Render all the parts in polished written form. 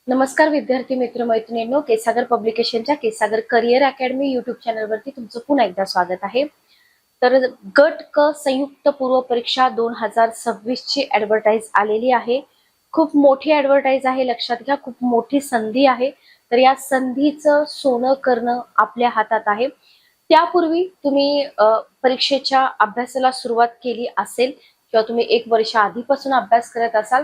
नमस्कार विद्यार्थी मित्र मैत्रिणींनो, केसागर पब्लिकेशनच्या केसागर करिअर अकॅडमी युट्यूब चॅनलवरती तुमचं पुन्हा एकदा स्वागत आहे। तर गट क संयुक्त पूर्व परीक्षा 2026 ची ॲडव्हर्टाइज आलेली आहे। खूप मोठी ॲडव्हर्टाइज आहे, लक्षात घ्या, खूप मोठी संधी आहे। तर या संधीचं सोनं करणं आपल्या हातात आहे। त्यापूर्वी तुम्ही परीक्षेच्या अभ्यासाला सुरुवात केली असेल किंवा तुम्ही 1 वर्ष आधीपासून अभ्यास करत असाल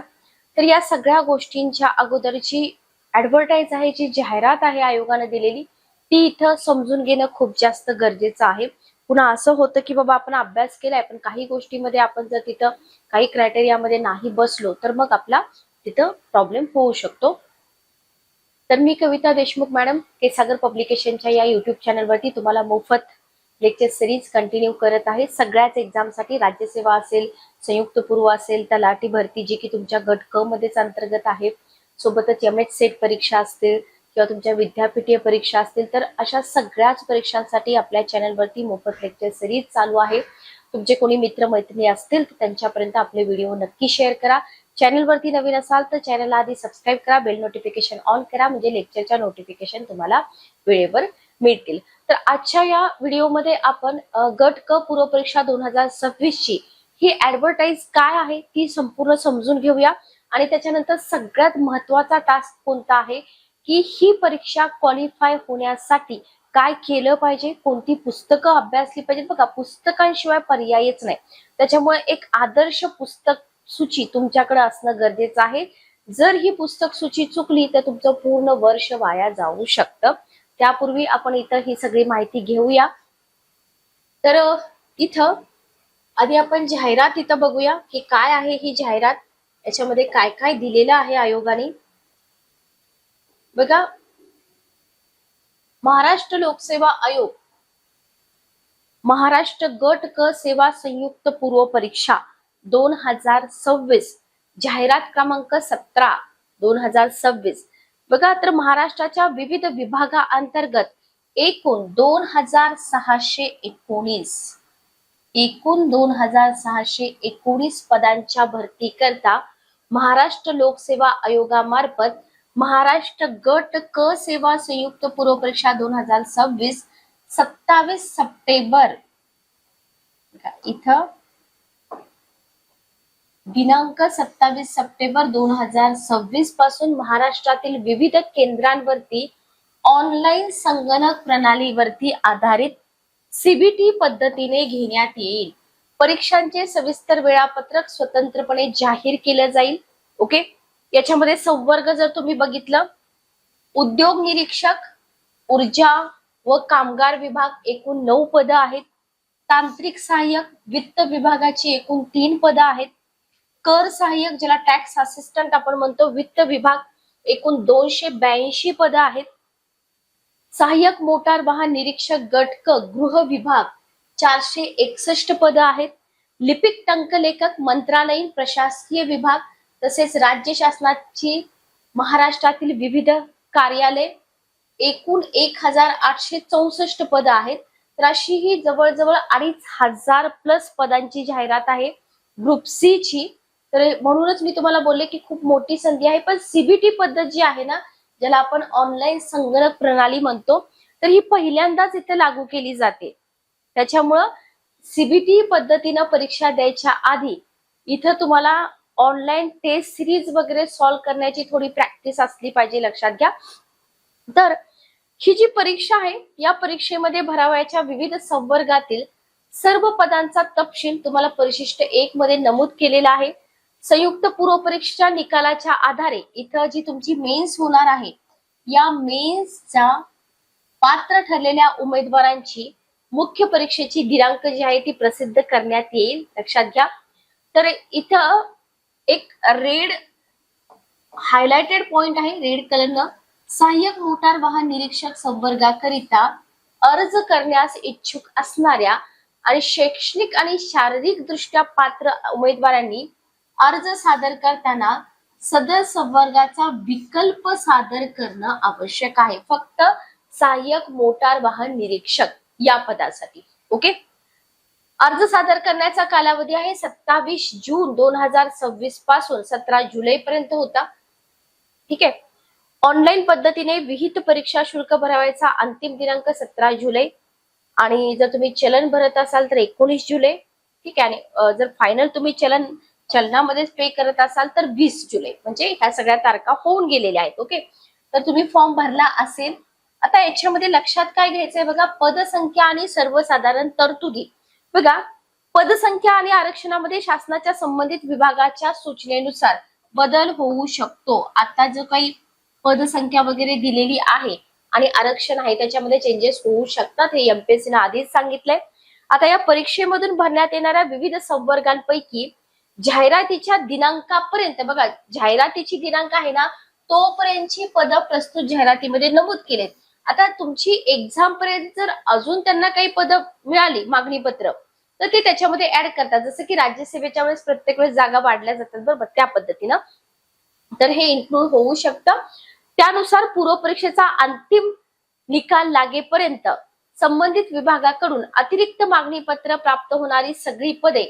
तर या सगळ्या गोष्टींच्या अगोदरची ॲडव्हर्टाइज आहे, जी जाहिरात आहे आयोगाने दिलेली, ती इथं समजून घेणं खूप जास्त गरजेचं आहे। पुन्हा असं होतं की बाबा आपण अभ्यास केलाय पण काही गोष्टीमध्ये आपण जर तिथं काही क्रायटेरियामध्ये नाही बसलो तर मग आपला तिथं प्रॉब्लेम होऊ शकतो। तर मी कविता देशमुख मॅडम केसागर पब्लिकेशनच्या या युट्यूब चॅनलवरती तुम्हाला मोफत लेक्चर सिरीज कंटिन्यू करत आहे। सगळ्याच एक्झामसाठी, राज्यसेवा असेल, संयुक्त पूर्व असेल, तलाठी भरती जी की तुमच्या गट क मध्येच अंतर्गत आहे, सोबतच एमएच सेट परीक्षा असतील किंवा तुमच्या विद्यापीठीय परीक्षा असतील, तर अशा सगळ्याच परीक्षांसाठी आपल्या चॅनलवरती मोफत लेक्चर सिरीज चालू आहे। तुमचे कोणी मित्र मैत्रिणी असतील तर त्यांच्यापर्यंत आपले व्हिडिओ नक्की शेअर करा। चॅनलवरती नवीन असाल तर चॅनलला आधी सबस्क्राईब करा, बेल नोटिफिकेशन ऑन करा, म्हणजे लेक्चरच्या नोटिफिकेशन तुम्हाला वेळेवर मिळतील। तर आजच्या या व्हिडिओमध्ये आपण गट क पूर्व परीक्षा 2026 ची ही ॲडव्हर्टाइज काय आहे ती संपूर्ण समजून घेऊया। आणि त्याच्यानंतर सगळ्यात महत्त्वाचा टास्क कोणता आहे की ही परीक्षा क्वालिफाय होण्यासाठी काय केलं पाहिजे, कोणती पुस्तकं अभ्यासली पाहिजे। बघा, पुस्तकांशिवाय पर्यायच नाही, त्याच्यामुळे एक आदर्श पुस्तक सूची तुमच्याकडे असणं गरजेचं आहे। जर ही पुस्तक सूची चुकली तर तुमचं पूर्ण वर्ष वाया जाऊ शकतं। त्यापूर्वी आपण इथं ही सगळी माहिती घेऊया। तर इथं आधी आपण जाहिरात इथं बघूया की काय आहे ही जाहिरात, याच्यामध्ये काय काय दिलेलं आहे आयोगाने। बघा, महाराष्ट्र लोकसेवा आयोग महाराष्ट्र गट क सेवा संयुक्त पूर्व परीक्षा 2026 जाहिरात क्रमांक 17 2026। बघा, तर महाराष्ट्राच्या विविध विभागाअंतर्गत एकूण 2619 पदांच्या भरती करता महाराष्ट्र लोकसेवा आयोगामार्फत महाराष्ट्र गट क सेवा संयुक्त पूर्व परीक्षा 2026 27 सप्टेंबर इथं दिनांक 27 सप्टेंबर 2026 पासून महाराष्ट्रातील विविध केंद्रांवरती ऑनलाईन संगणक प्रणालीवरती आधारित सीबीटी पद्धतीने घेण्यात येईल। परीक्षांचे सविस्तर वेळापत्रक स्वतंत्रपणे जाहीर केले जाईल। ओके, याच्यामध्ये संवर्ग जर तुम्ही बघितलं, उद्योग निरीक्षक, ऊर्जा व कामगार विभाग एकूण 9 पदं आहेत। तांत्रिक सहाय्यक, वित्त विभागाची एकूण 3 पदं आहेत। कर सहाय्यक, ज्याला टॅक्स असिस्टंट आपण म्हणतो, वित्त विभाग एकूण 282 पदं आहेत। सहाय्यक मोटार वाहन निरीक्षक गट क गृह विभाग 461 पदं आहेत। लिपिक टंकलेखक मंत्रालयीन प्रशासकीय विभाग तसेच राज्य शासनाची महाराष्ट्रातील विविध कार्यालय एकूण 1864 पदं आहेत। तर अशी ही जवळजवळ 2500 प्लस पदांची जाहिरात आहे ग्रुप सी ची। तर म्हणूनच मी तुम्हाला बोलले की खूप मोठी संधी आहे। पण सीबीटी पद्धत जी आहे ना, ज्याला आपण ऑनलाईन संगणक प्रणाली म्हणतो, तर ही पहिल्यांदाच इथे लागू केली जाते। त्याच्यामुळं सीबीटी पद्धतीनं परीक्षा द्यायच्या आधी इथं तुम्हाला ऑनलाईन टेस्ट सिरीज वगैरे सॉल्व्ह करण्याची थोडी प्रॅक्टिस असली पाहिजे, लक्षात घ्या। तर ही जी परीक्षा आहे, या परीक्षेमध्ये भरावयाच्या विविध संवर्गातील सर्व पदांचा तपशील तुम्हाला परिशिष्ट 1 मध्ये नमूद केलेला आहे। संयुक्त पूर्व परीक्षा निकालाच्या आधारे इथं जी तुमची मेन्स होणार आहे, या मेन्सचा पात्र ठरलेल्या उमेदवारांची मुख्य परीक्षेची दिनांक जी आहे ती प्रसिद्ध करण्यात येईल, लक्षात घ्या। तर इथं एक रेड हायलाइटेड पॉइंट आहे, रेड कलरनं, सहाय्यक मोटार वाहन निरीक्षक संवर्गाकरिता अर्ज करण्यास इच्छुक असणाऱ्या आणि शैक्षणिक आणि शारीरिक दृष्ट्या पात्र उमेदवारांनी अर्ज सादर करताना सदर संवर्गाचा विकल्प सादर करणं आवश्यक आहे, फक्त सहाय्यक मोटार वाहन निरीक्षक या पदासाठी। ओके, अर्ज सादर करण्याचा कालावधी आहे 27 जून 2026 पासून 17 जुलै पर्यंत होता। ठीक आहे, ऑनलाईन पद्धतीने विहित परीक्षा शुल्क भरावयाचा अंतिम दिनांक 17 जुलै आणि जर तुम्ही चलन भरत असाल तर 19 जुलै. ठीक आहे. आणि जर फायनल तुम्ही चलनामध्येच पे करत असाल तर 20 जुलै. म्हणजे ह्या सगळ्या तारखा होऊन गेलेल्या आहेत. ओके. तर तुम्ही फॉर्म भरला असेल. आता याच्यामध्ये लक्षात काय घ्यायचंय बघा, पदसंख्या आणि सर्वसाधारण तरतुदी. बघा, पदसंख्या आणि आरक्षणामध्ये शासनाच्या संबंधित विभागाच्या सूचनेनुसार बदल होऊ शकतो. आता जो काही पदसंख्या वगैरे दिलेली आहे आणि आरक्षण आहे त्याच्यामध्ये चेंजेस होऊ शकतात, हे एमपीएससीने आधीच सांगितलंय. आता या परीक्षेमधून भरण्यात येणाऱ्या विविध संवर्गांपैकी जाहिरातीच्या दिनांकापर्यंत, बघा जाहिरातीची दिनांक आहे ना, तोपर्यंतची पद प्रस्तुत जाहिरातीमध्ये नमूद केलेत. आता तुमची एक्झाम पर्यंत जर अजून त्यांना काही पद मिळाली मागणी पत्र, तर ते त्याच्यामध्ये ऍड करतात. जसं की राज्यसेवेच्या वेळेस प्रत्येक वेळेस जागा वाढल्या जातात बरोबर, त्या पद्धतीनं तर हे इन्क्लूड होऊ शकतं. त्यानुसार पूर्व परीक्षेचा अंतिम निकाल लागेपर्यंत संबंधित विभागाकडून अतिरिक्त मागणी पत्र प्राप्त होणारी सगळी पदे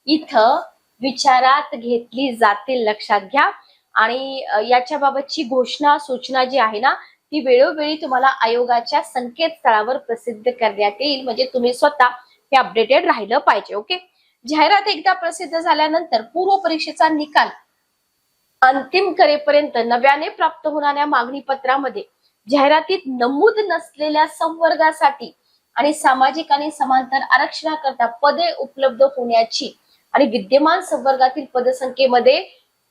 इथं विचारात घेतली जातील, लक्षात घ्या. आणि याच्या बाबतची घोषणा सूचना जी आहे ना, ती वेळोवेळी तुम्हाला आयोगाच्या संकेतस्थळावर प्रसिद्ध करण्यात येईल. म्हणजे तुम्ही स्वतः हे अपडेटेड राहिलं पाहिजे. ओके. जाहिरात एकदा प्रसिद्ध झाल्यानंतर पूर्व परीक्षेचा निकाल अंतिम करेपर्यंत नव्याने प्राप्त होणाऱ्या मागणी पत्रामध्ये जाहिरातीत नमूद नसलेल्या संवर्गासाठी आणि सामाजिक आणि समांतर आरक्षणाकरता पदे उपलब्ध होण्याची आणि विद्यमान संवर्गातील पदसंख्येमध्ये,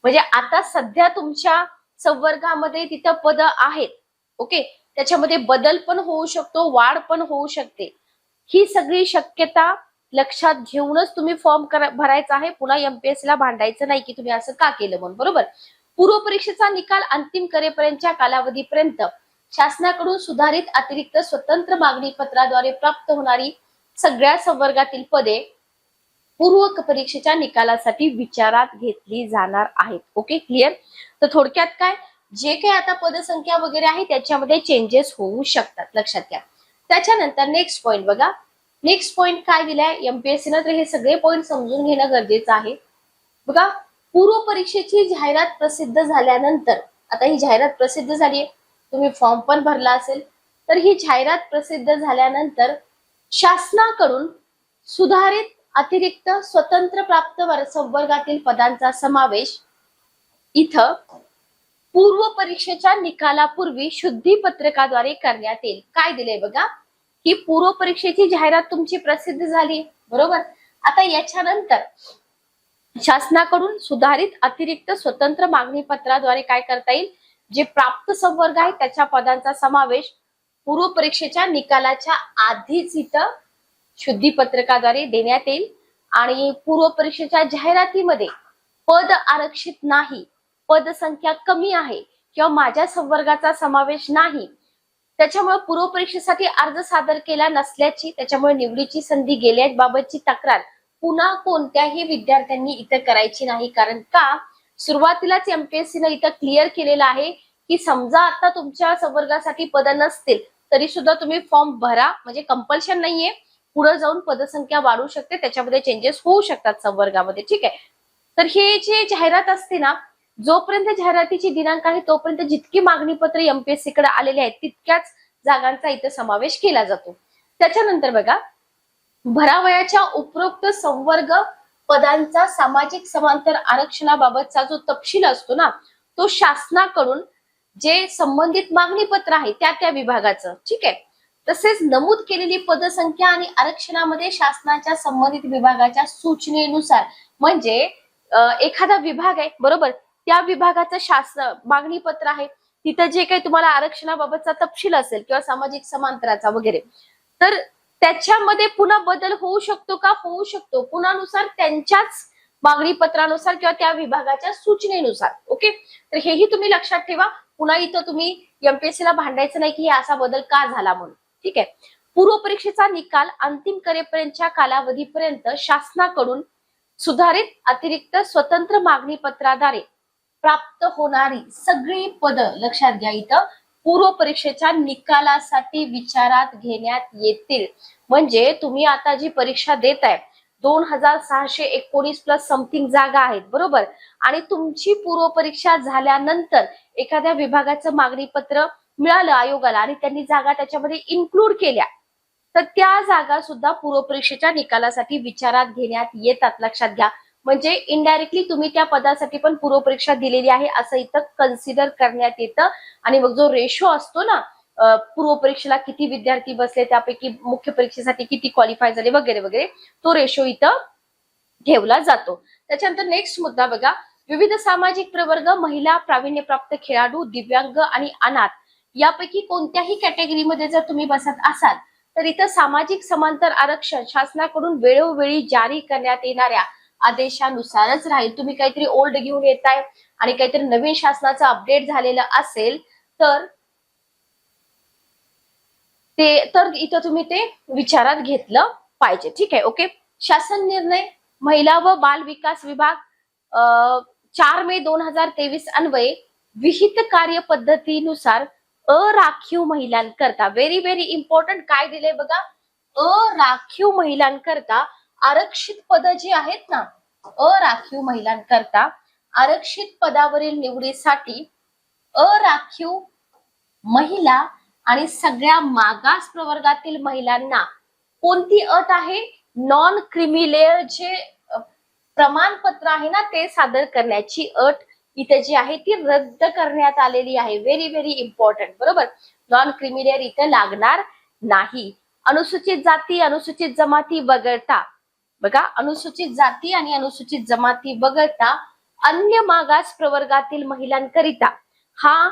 म्हणजे आता सध्या तुमच्या संवर्गामध्ये तिथं पद आहेत, ओके, त्याच्यामध्ये बदल पण होऊ शकतो, वाढ पण होऊ शकते. ही सगळी शक्यता लक्षात घेऊनच तुम्ही फॉर्म भरायचा आहे. पुन्हा एमपीएससीला भांडायचं नाही की तुम्ही असं का केलं म्हणून, बरोबर. पूर्व परीक्षेचा निकाल अंतिम करेपर्यंतच्या कालावधीपर्यंत शासनाकडून सुधारित अतिरिक्त स्वतंत्र मागणी पत्राद्वारे प्राप्त होणारी सगळ्या संवर्गातील पदे पूर्व परीक्षेच्या निकालासाठी विचारात घेतली जाणार आहेत. Okay, clear. तर थोडक्यात काय, जे काही आता पदसंख्या वगैरे आहे त्याच्यामध्ये चेंजेस होऊ शकतात, लक्षात घ्या. त्याच्यानंतर नेक्स्ट पॉइंट बघा. नेक्स्ट पॉइंट काय दिलाय एमपीएससीनं, तर हे सगळे पॉइंट समजून घेणं गरजेचं आहे. बघा, पूर्व परीक्षेची जाहिरात प्रसिद्ध झाल्यानंतर, आता ही जाहिरात प्रसिद्ध झाली, तुम्ही फॉर्म पण भरला असेल, तर ही जाहिरात प्रसिद्ध झाल्यानंतर शासनाकडून सुधारित अतिरिक्त स्वतंत्र प्राप्त संवर्गातील पदांचा समावेश इथं पूर्व परीक्षेच्या निकालापूर्वी शुद्धीपत्रकाद्वारे करण्यात येईल. काय दिलंय बघा, ही पूर्व परीक्षेची जाहिरात तुमची प्रसिद्ध झाली बरोबर. आता याच्यानंतर शासनाकडून सुधारित अतिरिक्त स्वतंत्र मागणी पत्राद्वारे काय करता येईल, जे प्राप्त संवर्ग आहे त्याच्या पदांचा समावेश पूर्व परीक्षेच्या निकालाच्या आधीच इथं शुद्धीपत्रकाद्वारे देण्यात येईल. आणि पूर्व परीक्षेच्या जाहिरातीमध्ये पद आरक्षित नाही, पदसंख्या कमी आहे किंवा माझ्या संवर्गाचा समावेश नाही, त्याच्यामुळे पूर्व परीक्षेसाठी अर्ज सादर केला नसल्याची, त्याच्यामुळे निवडीची संधी गेल्याबाबतची तक्रार पुन्हा कोणत्याही विद्यार्थ्यांनी इथं करायची नाही. कारण का, सुरुवातीलाच एमपीएससीनं इथं क्लिअर केलेलं आहे की समजा आता तुमच्या संवर्गासाठी पद नसतील तरी सुद्धा तुम्ही फॉर्म भरा, म्हणजे कंपल्शन नाहीये, पुढे जाऊन पदसंख्या वाढू शकते, त्याच्यामध्ये चेंजेस होऊ शकतात संवर्गामध्ये. ठीक आहे. तर हे जे जाहिरात असते ना, जोपर्यंत जाहिरातीची दिनांक आहे तोपर्यंत जितकी मागणी पत्र एमपीएससी कडे आलेली आहेत तितक्याच जागांचा इथं समावेश केला जातो. त्याच्यानंतर बघा, भरावयाच्या उपरोक्त संवर्ग पदांचा सामाजिक समांतर आरक्षणाबाबतचा जो तपशील असतो ना, तो शासनाकडून जे संबंधित मागणी पत्र आहे त्या विभागाचं, ठीक आहे, तसेच नमूद केलेली पदसंख्या आणि आरक्षणामध्ये शासनाच्या संबंधित विभागाच्या सूचनेनुसार, म्हणजे एखादा विभाग आहे बरोबर, त्या विभागाचं शासन मागणी पत्र आहे, तिथं जे काही तुम्हाला आरक्षणाबाबतचा तपशील असेल किंवा सामाजिक समांतराचा वगैरे, तर त्याच्यामध्ये पुन्हा बदल होऊ शकतो का, होऊ शकतो, पुन्हानुसार त्यांच्याच मागणी पत्रानुसार किंवा त्या विभागाच्या सूचनेनुसार. ओके. तर हेही तुम्ही लक्षात ठेवा. पुन्हा इथं तुम्ही एमपीएससीला भांडायचं नाही की असा बदल का झाला म्हणून. ठीक आहे. पूर्व परीक्षेचा निकाल अंतिम करेपर्यंतच्या कालावधीपर्यंत शासनाकडून सुधारित अतिरिक्त स्वतंत्र मागणी पत्राद्वारे प्राप्त होणारी सगळी पद, लक्षात घ्या, इथं पूर्व परीक्षेच्या निकालासाठी विचारात घेण्यात येतील. म्हणजे तुम्ही आता जी परीक्षा देताय 2619 प्लस समथिंग जागा आहेत, बरोबर. आणि तुमची पूर्व परीक्षा झाल्यानंतर एखाद्या विभागाचं मागणी पत्र मिळालं आयोगाला आणि त्यांनी जागा त्याच्यामध्ये इन्क्लूड केल्या, तर त्या जागा सुद्धा पूर्व परीक्षेच्या निकालासाठी विचारात घेण्यात येतात. लक्षात घ्या. म्हणजे इनडायरेक्टली तुम्ही त्या पदासाठी पण पूर्व परीक्षा दिलेली आहे असं इथं कन्सिडर करण्यात येतं. आणि मग जो रेशो असतो ना, पूर्व परीक्षेला किती विद्यार्थी बसले, त्यापैकी मुख्य परीक्षेसाठी किती क्वालिफाय झाले वगैरे वगैरे, तो रेशो इथं ठेवला जातो. त्याच्यानंतर नेक्स्ट मुद्दा बघा, विविध सामाजिक प्रवर्ग, महिला, प्रावीण्यप्राप्त खेळाडू, दिव्यांग आणि अनाथ यापैकी कोणत्याही कॅटेगरीमध्ये जर तुम्ही बसत असाल तर इथं सामाजिक समांतर आरक्षण शासनाकडून वेळोवेळी जारी करण्यात येणाऱ्या आदेशानुसारच राहील. तुम्ही काहीतरी ओल्ड घेऊन येताय आणि काहीतरी नवीन शासनाचं अपडेट झालेलं असेल तर इथं तुम्ही ते विचारात घेतलं पाहिजे. ठीक आहे, ओके. शासन निर्णय, महिला व बाल विकास विभाग 4 मे 2023 अन्वये विहित कार्य पद्धतीनुसार अराखीव महिलांकरता, व्हेरी व्हेरी इम्पॉर्टंट काय दिले बघा, अराखीव महिलांकरता आरक्षित पद जी आहेत ना, अराखीव महिलांकरता आरक्षित पदावरील निवडीसाठी अराखीव महिला आणि सगळ्या मागास प्रवर्गातील महिलांना कोणती अट आहे, नॉन क्रिमिलेअर जे प्रमाणपत्र आहे ना ते सादर करण्याची अट इथे जी आहे ती रद्द करण्यात आलेली आहे. व्हेरी व्हेरी इम्पॉर्टंट, बरोबर. नॉन क्रिमिलेअर इथे लागणार नाही. अनुसूचित जाती, अनुसूचित जमाती वगळता, बघा, अनुसूचित जाती आणि अनुसूचित जमाती वगळता अन्य मागास प्रवर्गातील महिलांकरिता, हा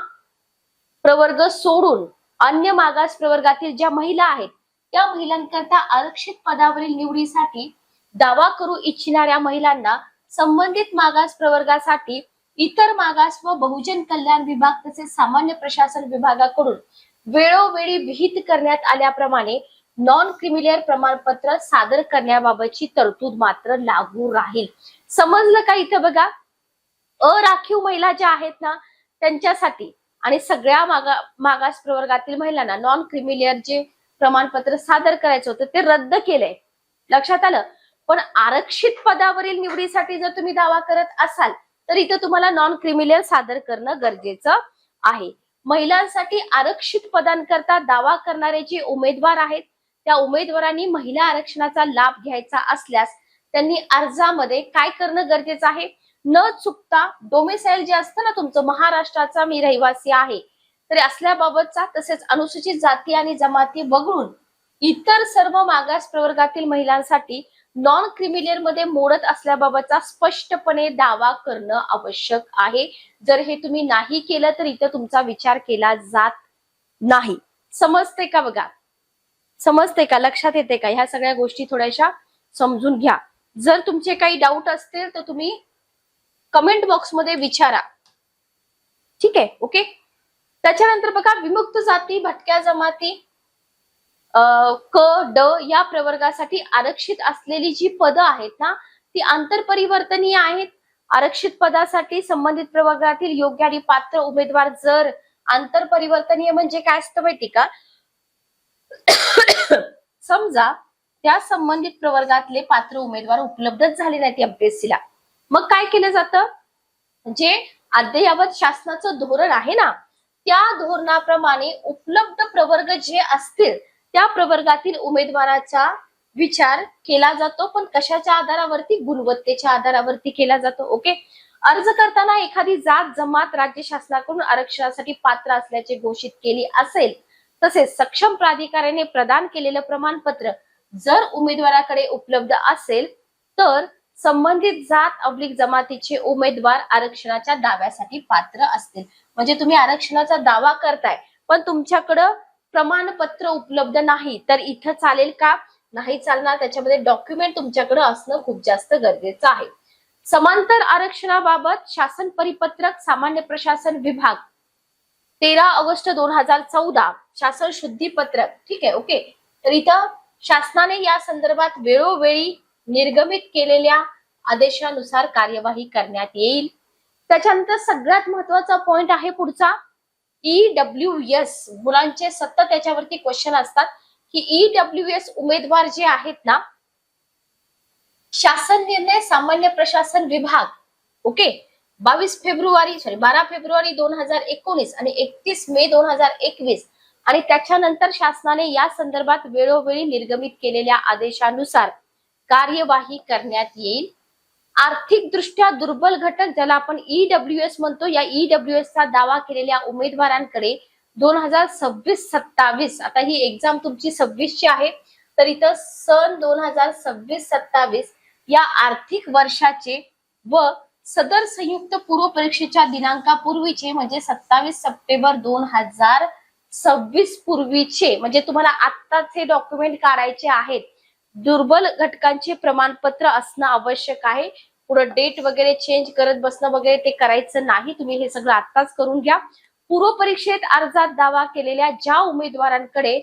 प्रवर्ग सोडून अन्य मागास प्रवर्गातील ज्या महिला आहेत त्या महिलांकरता आरक्षित पदावरील निवडीसाठी दावा करू इच्छिणाऱ्या महिलांना संबंधित मागास प्रवर्गासाठी इतर मागास व बहुजन कल्याण विभाग तसेच सामान्य प्रशासन विभागाकडून वेळोवेळी विहित करण्यात आल्याप्रमाणे नॉन क्रिमिलेअर प्रमाणपत्र सादर करण्याबाबतची तरतूद मात्र लागू राहील. समजलं का? इथं बघा, अराखीव महिला ज्या आहेत ना त्यांच्यासाठी आणि सगळ्या मागास प्रवर्गातील महिलांना नॉन क्रिमिलेअर जे प्रमाणपत्र सादर करायचं होतं ते रद्द केलंय. लक्षात आलं. पण आरक्षित पदावरील निवडीसाठी जर तुम्ही दावा करत असाल तर इथं तुम्हाला नॉन क्रिमिलेअर सादर करणं गरजेचं आहे. महिलांसाठी आरक्षित पदांकरता दावा करणारे जे उमेदवार आहेत त्या उमेदवारांनी महिला आरक्षणाचा लाभ घ्यायचा असल्यास त्यांनी अर्जामध्ये काय करणं गरजेचं आहे, न चुकता डोमिसाईल जे असतं ना तुमचं, महाराष्ट्राचा मी रहिवासी आहे तरी असल्याबाबतचा, तसेच अनुसूचित जाती आणि जमाती वगळून इतर सर्व मागास प्रवर्गातील महिलांसाठी नॉन क्रिमिलेअर मध्ये मोडत असल्याबाबतचा स्पष्टपणे दावा करणं आवश्यक आहे. जर हे तुम्ही नाही केलं तर इथं तुमचा विचार केला जात नाही. समजते का? बघा, समजते का? लक्षात येते का? ह्या सगळ्या गोष्टी थोड्याशा समजून घ्या. जर तुमचे काही डाऊट असतील तर तुम्ही कमेंट बॉक्स मध्ये विचारा. ठीक आहे, ओके. त्याच्यानंतर बघा, विमुक्त जाती, भटक्या जमाती क ड या प्रवर्गासाठी आरक्षित असलेली जी पदं आहेत ना ती आंतरपरिवर्तनीय आहेत. आरक्षित पदासाठी संबंधित प्रवर्गातील योग्य आणि पात्र उमेदवार जर आंतरपरिवर्तनीय म्हणजे काय असतं माहिती का, समजा त्या संबंधित प्रवर्गातले पात्र उमेदवार उपलब्धच झाले नाहीत एमपीएससीला, मग काय केलं जातं, जे अद्ययावत शासनाचं धोरण आहे ना त्या धोरणाप्रमाणे उपलब्ध प्रवर्ग जे असतील त्या प्रवर्गातील उमेदवाराचा विचार केला जातो. पण कशाच्या आधारावरती? गुणवत्तेच्या आधारावरती केला जातो. ओके. अर्ज करताना एखादी जात जमात राज्य शासनाकडून आरक्षणासाठी पात्र असल्याचे घोषित केली असेल, तसेच सक्षम प्राधिकाऱ्याने प्रदान केलेलं प्रमाणपत्र जर उमेदवाराकडे उपलब्ध असेल तर संबंधित जात अब्लिक जमातीचे उमेदवार आरक्षणाच्या दाव्यासाठी पात्र असतील. म्हणजे तुम्ही आरक्षणाचा दावा करताय पण तुमच्याकडं प्रमाणपत्र उपलब्ध नाही तर इथं चालेल का? नाही चालणार. त्याच्यामध्ये डॉक्युमेंट तुमच्याकडे असणं खूप जास्त गरजेचं आहे. समांतर आरक्षणाबाबत शासन परिपत्रक सामान्य प्रशासन विभाग 13 ऑगस्ट 2014 शासन शुद्धीपत्रक. ठीक आहे, ओके. तर इथं शासनाने या संदर्भात वेळोवेळी निर्गमित केलेल्या आदेशानुसार कार्यवाही करण्यात येईल. त्याच्यानंतर सगळ्यात महत्वाचा पॉइंट आहे पुढचा, EWS. मुलांचे सतत त्याच्यावरती क्वेश्चन असतात की EWS उमेदवार जे आहेत ना शासन निर्णय सामान्य प्रशासन विभाग, ओके, 12 फेब्रुवारी 2019 आणि 31 मे 2021 आणि त्याच्यानंतर शासनाने या संदर्भात वेळोवेळी निर्गमित केलेल्या आदेशानुसार कार्यवाही करण्यात येईल. आर्थिक दृष्ट्या दुर्बल घटक, ज्याला आपण ईडब्ल्यूएस म्हणतो, या ईडब्ल्यूएस चा दावा केलेल्या उमेदवारांकडे 2026-27, आता ही एक्झाम तुमची 26 ची आहे, तर इथं सन 2026-27 या आर्थिक वर्षाचे व सदर संयुक्त पूर्व परीक्षेच्या दिनांकापूर्वीचे म्हणजे 27 सप्टेंबर 2026 पूर्वीचे, म्हणजे तुम्हाला आत्ताच हे डॉक्युमेंट काढायचे आहेत, दुर्बल घटकांचे प्रमाणपत्र असणं आवश्यक आहे. पुढे डेट वगैरे चेंज करत बसणं वगैरे ते करायचं नाही. तुम्ही हे सगळं आत्ताच करून घ्या. पूर्व परीक्षेत अर्जात दावा केलेल्या ज्या उमेदवारांकडे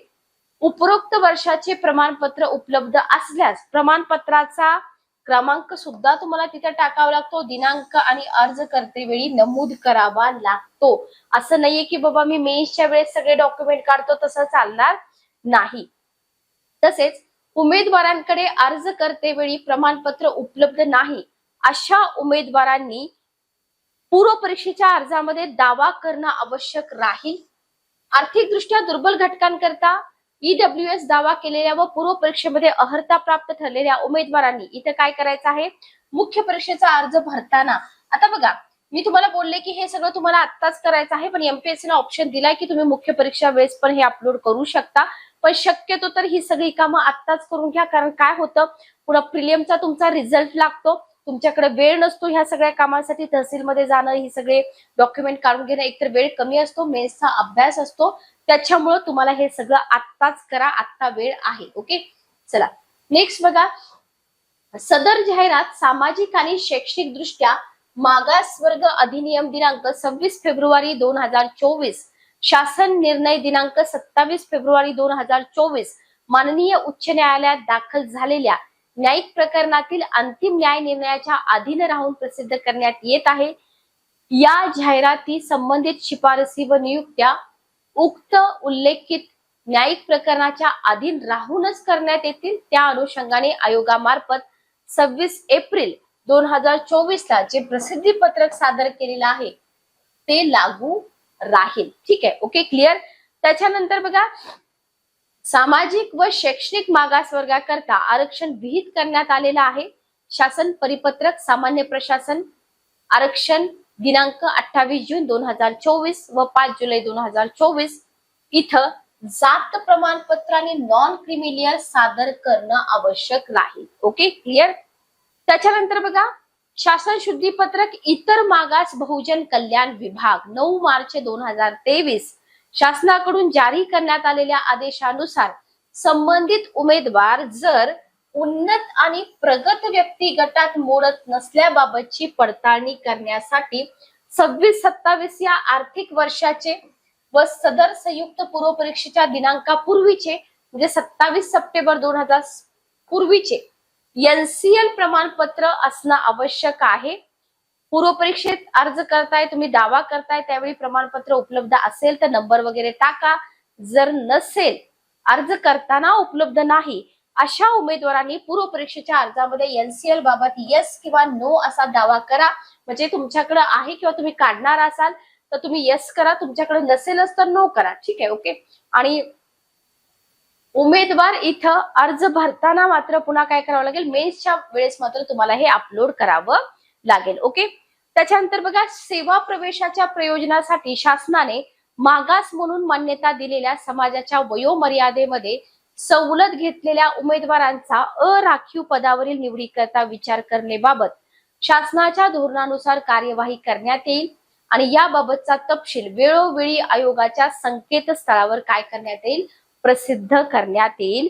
उपरोक्त वर्षाचे प्रमाणपत्र उपलब्ध असल्यास प्रमाणपत्राचा क्रमांक सुद्धा तुम्हाला तिथे टाकावा लागतो, दिनांक आणि अर्ज करतेवेळी नमूद करावा लागतो. असं नाहीये की बाबा मी मेन्सच्या वेळेस सगळे डॉक्युमेंट काढतो, तसं चालणार नाही. तसेच उमेदवारांकडे अर्ज करतेवेळी प्रमाणपत्र उपलब्ध नाही अशा उमेदवारांनी पूर्व परीक्षेच्या अर्जामध्ये दावा करणं आवश्यक राहील. आर्थिकदृष्ट्या दुर्बल घटकांकरता ईडब्ल्यूएस दावा केलेल्या व पूर्व परीक्षेमध्ये अर्हता प्राप्त ठरलेल्या उमेदवारांनी इथे काय करायचं आहे, मुख्य परीक्षेचा अर्ज भरताना, आता बघा मी तुम्हाला बोलले की हे सगळं तुम्हाला आत्ताच करायचं आहे, पण एमपीएससी ने ऑप्शन दिलाय की तुम्ही मुख्य परीक्षा वेळेस पण हे अपलोड करू शकता, पण शक्यतो तर ही सगळी कामं आत्ताच करून घ्या. कारण काय होतं, पुढे प्रिलियमचा तुमचा रिझल्ट लागतो, तुमच्याकडे वेळ नसतो ह्या सगळ्या कामांसाठी, तहसीलमध्ये जाणं, ही सगळे डॉक्युमेंट काढून घेणं, एकतर वेळ कमी असतो, मेन्सचा अभ्यास असतो, त्याच्यामुळे तुम्हाला हे सगळं आत्ताच करा, आत्ता वेळ आहे. ओके, चला नेक्स्ट बघा. सदर जाहिरात सामाजिक आणि शैक्षणिक दृष्ट्या मागासवर्ग अधिनियम दिनांक 26 फेब्रुवारी 2024, शासन निर्णय दिनांक 27 फेब्रुवारी 2024 माननीय उच्च न्यायालयात दाखल झालेल्या न्यायिक प्रकरणातील अंतिम न्याय निर्णयाच्या अधीन राहून प्रसिद्ध करण्यात येत आहे. या जाहिराती संबंधित शिफारसी व नियुक्त्या उक्त उल्लेखित न्यायिक प्रकरणाच्या अधीन राहूनच करण्यात येतील. त्या अनुषंगाने आयोगामार्फत 26 एप्रिल 2024 ला जे प्रसिद्धी पत्रक सादर केलेलं आहे ते लागू राहील. ठीक आहे, ओके, क्लिअर. त्याच्यानंतर बघा, सामाजिक व शैक्षणिक मागासवर्गाकरता आरक्षण विहित करण्यात आलेलं आहे. शासन परिपत्रक सामान्य प्रशासन आरक्षण दिनांक 28 जून 2024 व 5 जुलै 2024 इथं जात प्रमाणपत्र आणि नॉन क्रिमिलियर सादर करणं आवश्यक राहील. Okay, clear. त्याच्यानंतर बघा, शासन शुद्धीपत्रक इतर मागास बहुजन कल्याण विभाग 9 मार्च 2023 शासनाकडून जारी करण्यात आलेल्या आदेशानुसार संबंधित उमेदवार जर उन्नत आणि प्रगत व्यक्ती गटात मोडत नसल्याबाबतची पडताळणी करण्यासाठी 26-27 या आर्थिक वर्षाचे व सदर संयुक्त पूर्व परीक्षेच्या दिनांकापूर्वीचे म्हणजे 27 सप्टेंबर 2000 पूर्वीचे एनसीएल प्रमाणपत्र असणं आवश्यक आहे. पूर्व परीक्षेत अर्ज करताय, तुम्ही दावा करताय, त्यावेळी प्रमाणपत्र उपलब्ध असेल तर नंबर वगैरे टाका, जर नसेल, अर्ज करताना उपलब्ध नाही अशा उमेदवारांनी पूर्व परीक्षेच्या अर्जामध्ये एनसीएल बाबत येस किंवा नो असा दावा करा. म्हणजे तुमच्याकडे आहे किंवा तुम्ही काढणार असाल तर तुम्ही येस करा, तुमच्याकडे नसेलच तर नो करा. ठीक आहे, ओके. आणि उमेदवार इथं अर्ज भरताना मात्र पुन्हा काय करावं लागेल, मेन्सच्या वेळेस मात्र तुम्हाला हे अपलोड करावं लागेल. ओके. त्याच्यानंतर बघा, सेवा प्रवेशाच्या प्रयोजनासाठी शासनाने मागास म्हणून मान्यता दिलेल्या समाजाच्या वयोमर्यादेमध्ये सवलत घेतलेल्या उमेदवारांचा अराखीव पदावरील निवडीकरता विचार करण्याबाबत शासनाच्या धोरणानुसार कार्यवाही करण्यात येईल आणि याबाबतचा तपशील वेळोवेळी आयोगाच्या संकेतस्थळावर काय करण्यात येईल, प्रसिद्ध करण्यात येईल.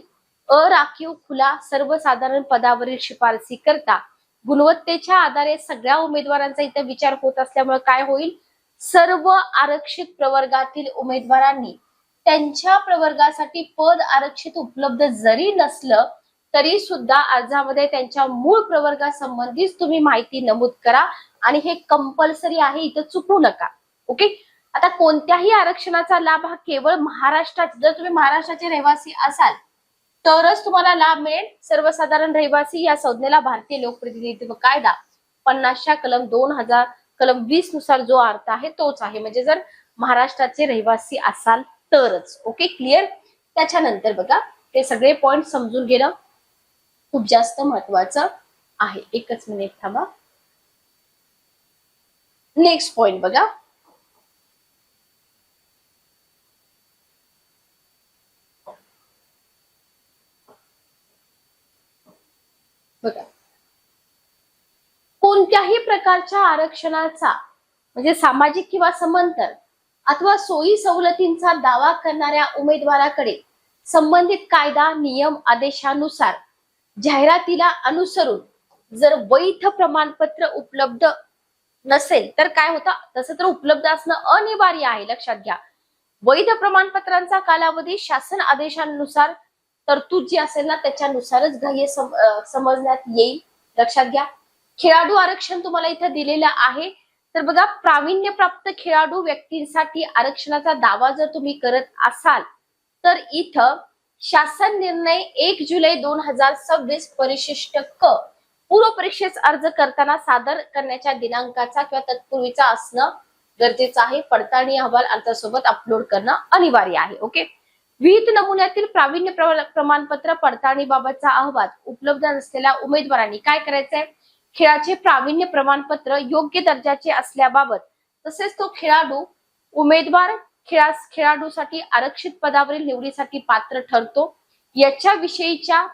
अराखीव खुला सर्वसाधारण पदावरील शिफारसी करता गुणवत्तेच्या आधारे सगळ्या उमेदवारांचा इथे विचार होत असल्यामुळे काय होईल, सर्व आरक्षित प्रवर्गातील उमेदवारांनी त्यांच्या प्रवर्गासाठी पद आरक्षित उपलब्ध जरी नसलं तरी सुद्धा अर्जामध्ये त्यांच्या मूळ प्रवर्गासंबंधीच तुम्ही माहिती नमूद करा आणि हे कंपल्सरी आहे, इथं चुकू नका. ओके. आता कोणत्याही आरक्षणाचा लाभ हा केवळ महाराष्ट्रात, जर तुम्ही महाराष्ट्राचे रहिवासी असाल तरच तुम्हाला लाभ मिळेल. सर्वसाधारण रहिवासी या संज्ञेला भारतीय लोकप्रतिनिधित्व कायदा 50च्या कलम 20 नुसार जो अर्थ आहे तोच आहे. म्हणजे जर महाराष्ट्राचे रहिवासी असाल तरच. Okay, clear. त्याच्यानंतर बघा ते सगळे पॉइंट समजून घेणं खूप जास्त महत्वाचं आहे. एकच मिनिट थांबा. नेक्स्ट पॉइंट बघा. बघा, कोणत्याही प्रकारच्या आरक्षणाचा म्हणजे सामाजिक किंवा समांतर अथवा सोयी सवलतींचा दावा करणाऱ्या उमेदवाराकडे संबंधित कायदा नियम आदेशानुसार जाहिरातीला अनुसरून जर वैध प्रमाणपत्र उपलब्ध नसेल तर काय होतं, तसं तर उपलब्ध असणं अनिवार्य आहे, लक्षात घ्या. वैध प्रमाणपत्रांचा कालावधी शासन आदेशानुसार तरतूद जी असेल ना त्याच्यानुसारच ग्राह्य समजण्यात येईल, लक्षात घ्या. खेळाडू आरक्षण तुम्हाला इथं दिलेलं आहे. तर बघा, प्रावीण्यप्राप्त खेळाडू व्यक्तींसाठी आरक्षणाचा दावा जर तुम्ही करत असाल तर इथं शासन निर्णय 1 जुलै 2026 परिशिष्ट क पूर्व परीक्षेस अर्ज करताना सादर करण्याच्या दिनांकाचा किंवा तत्पूर्वीचा असणं गरजेचं आहे. पडताळणी अहवाल अर्जासोबत अपलोड करणं अनिवार्य आहे. ओके, विहित नमुन्यातील प्रावीण्य प्रमाणपत्र पडताळणीबाबतचा अहवाल उपलब्ध नसलेल्या उमेदवारांनी काय करायचंय, खेळाचे प्रावीण्य प्रमाणपत्र योग्य दर्जाचे असल्याबाबत तसेच तो उमेदवार खेळाडूसाठी आरक्षित पदावरील निवडीसाठी पात्र ठरतो याच्या विषयीच्या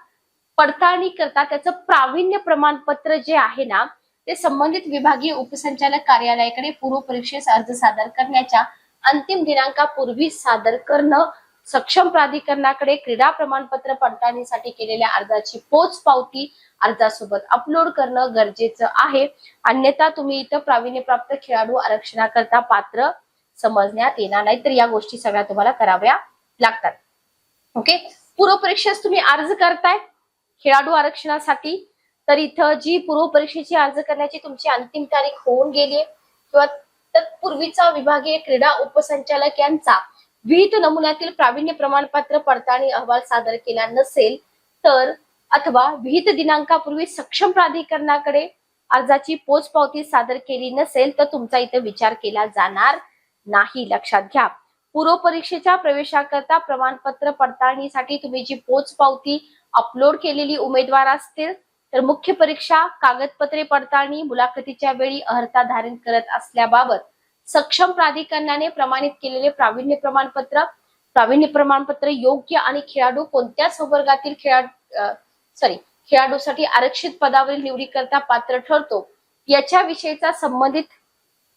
पडताळणी करता त्याचं प्रावीण्य प्रमाणपत्र जे आहे ना ते संबंधित विभागीय उपसंचालक कार्यालयाकडे पूर्व परीक्षेस अर्ज सादर करण्याच्या अंतिम दिनांकापूर्वी सादर करणं, सक्षम प्राधिकरणाकडे क्रीडा प्रमाणपत्र पडताळणीसाठी केलेल्या अर्जाची पोच पावती अर्जासोबत अपलोड करणं गरजेचं आहे. अन्यथा तुम्ही इथं प्रावीण्यप्राप्त खेळाडू आरक्षणाकरता पात्र समजण्यात येणार नाही. तर या गोष्टी सगळ्या तुम्हाला कराव्या लागतात. ओके, पूर्व परीक्षेस तुम्ही अर्ज करताय खेळाडू आरक्षणासाठी तर इथं जी पूर्व परीक्षेची अर्ज करण्याची तुमची अंतिम तारीख होऊन गेली किंवा तत्पूर्वीचा विभागीय क्रीडा उपसंचालक यांचा विहित नमुन्यातील प्रावीण्य प्रमाणपत्र पडताळणी अहवाल सादर केला नसेल तर अथवा विहित दिनांकापूर्वी सक्षम प्राधिकरणाकडे अर्जाची पोचपावती सादर केली नसेल तर तुमचा इथे विचार केला जाणार नाही, लक्षात घ्या. पूर्व परीक्षेच्या प्रवेशाकरता प्रमाणपत्र पडताळणीसाठी तुम्ही जी पोचपावती अपलोड केलेली उमेदवार असतील तर मुख्य परीक्षा कागदपत्रे पडताळणी मुलाखतीच्या वेळी अर्हता धारण करत असल्याबाबत सक्षम प्राधिकरणाने प्रमाणित केलेले प्रावीण्य प्रमाणपत्र योग्य आणि खेळाडू कोणत्या संवर्गातील खेळाडूसाठी आरक्षित पदावरील निवडीकरता पात्र ठरतो याच्या विषयीचा संबंधित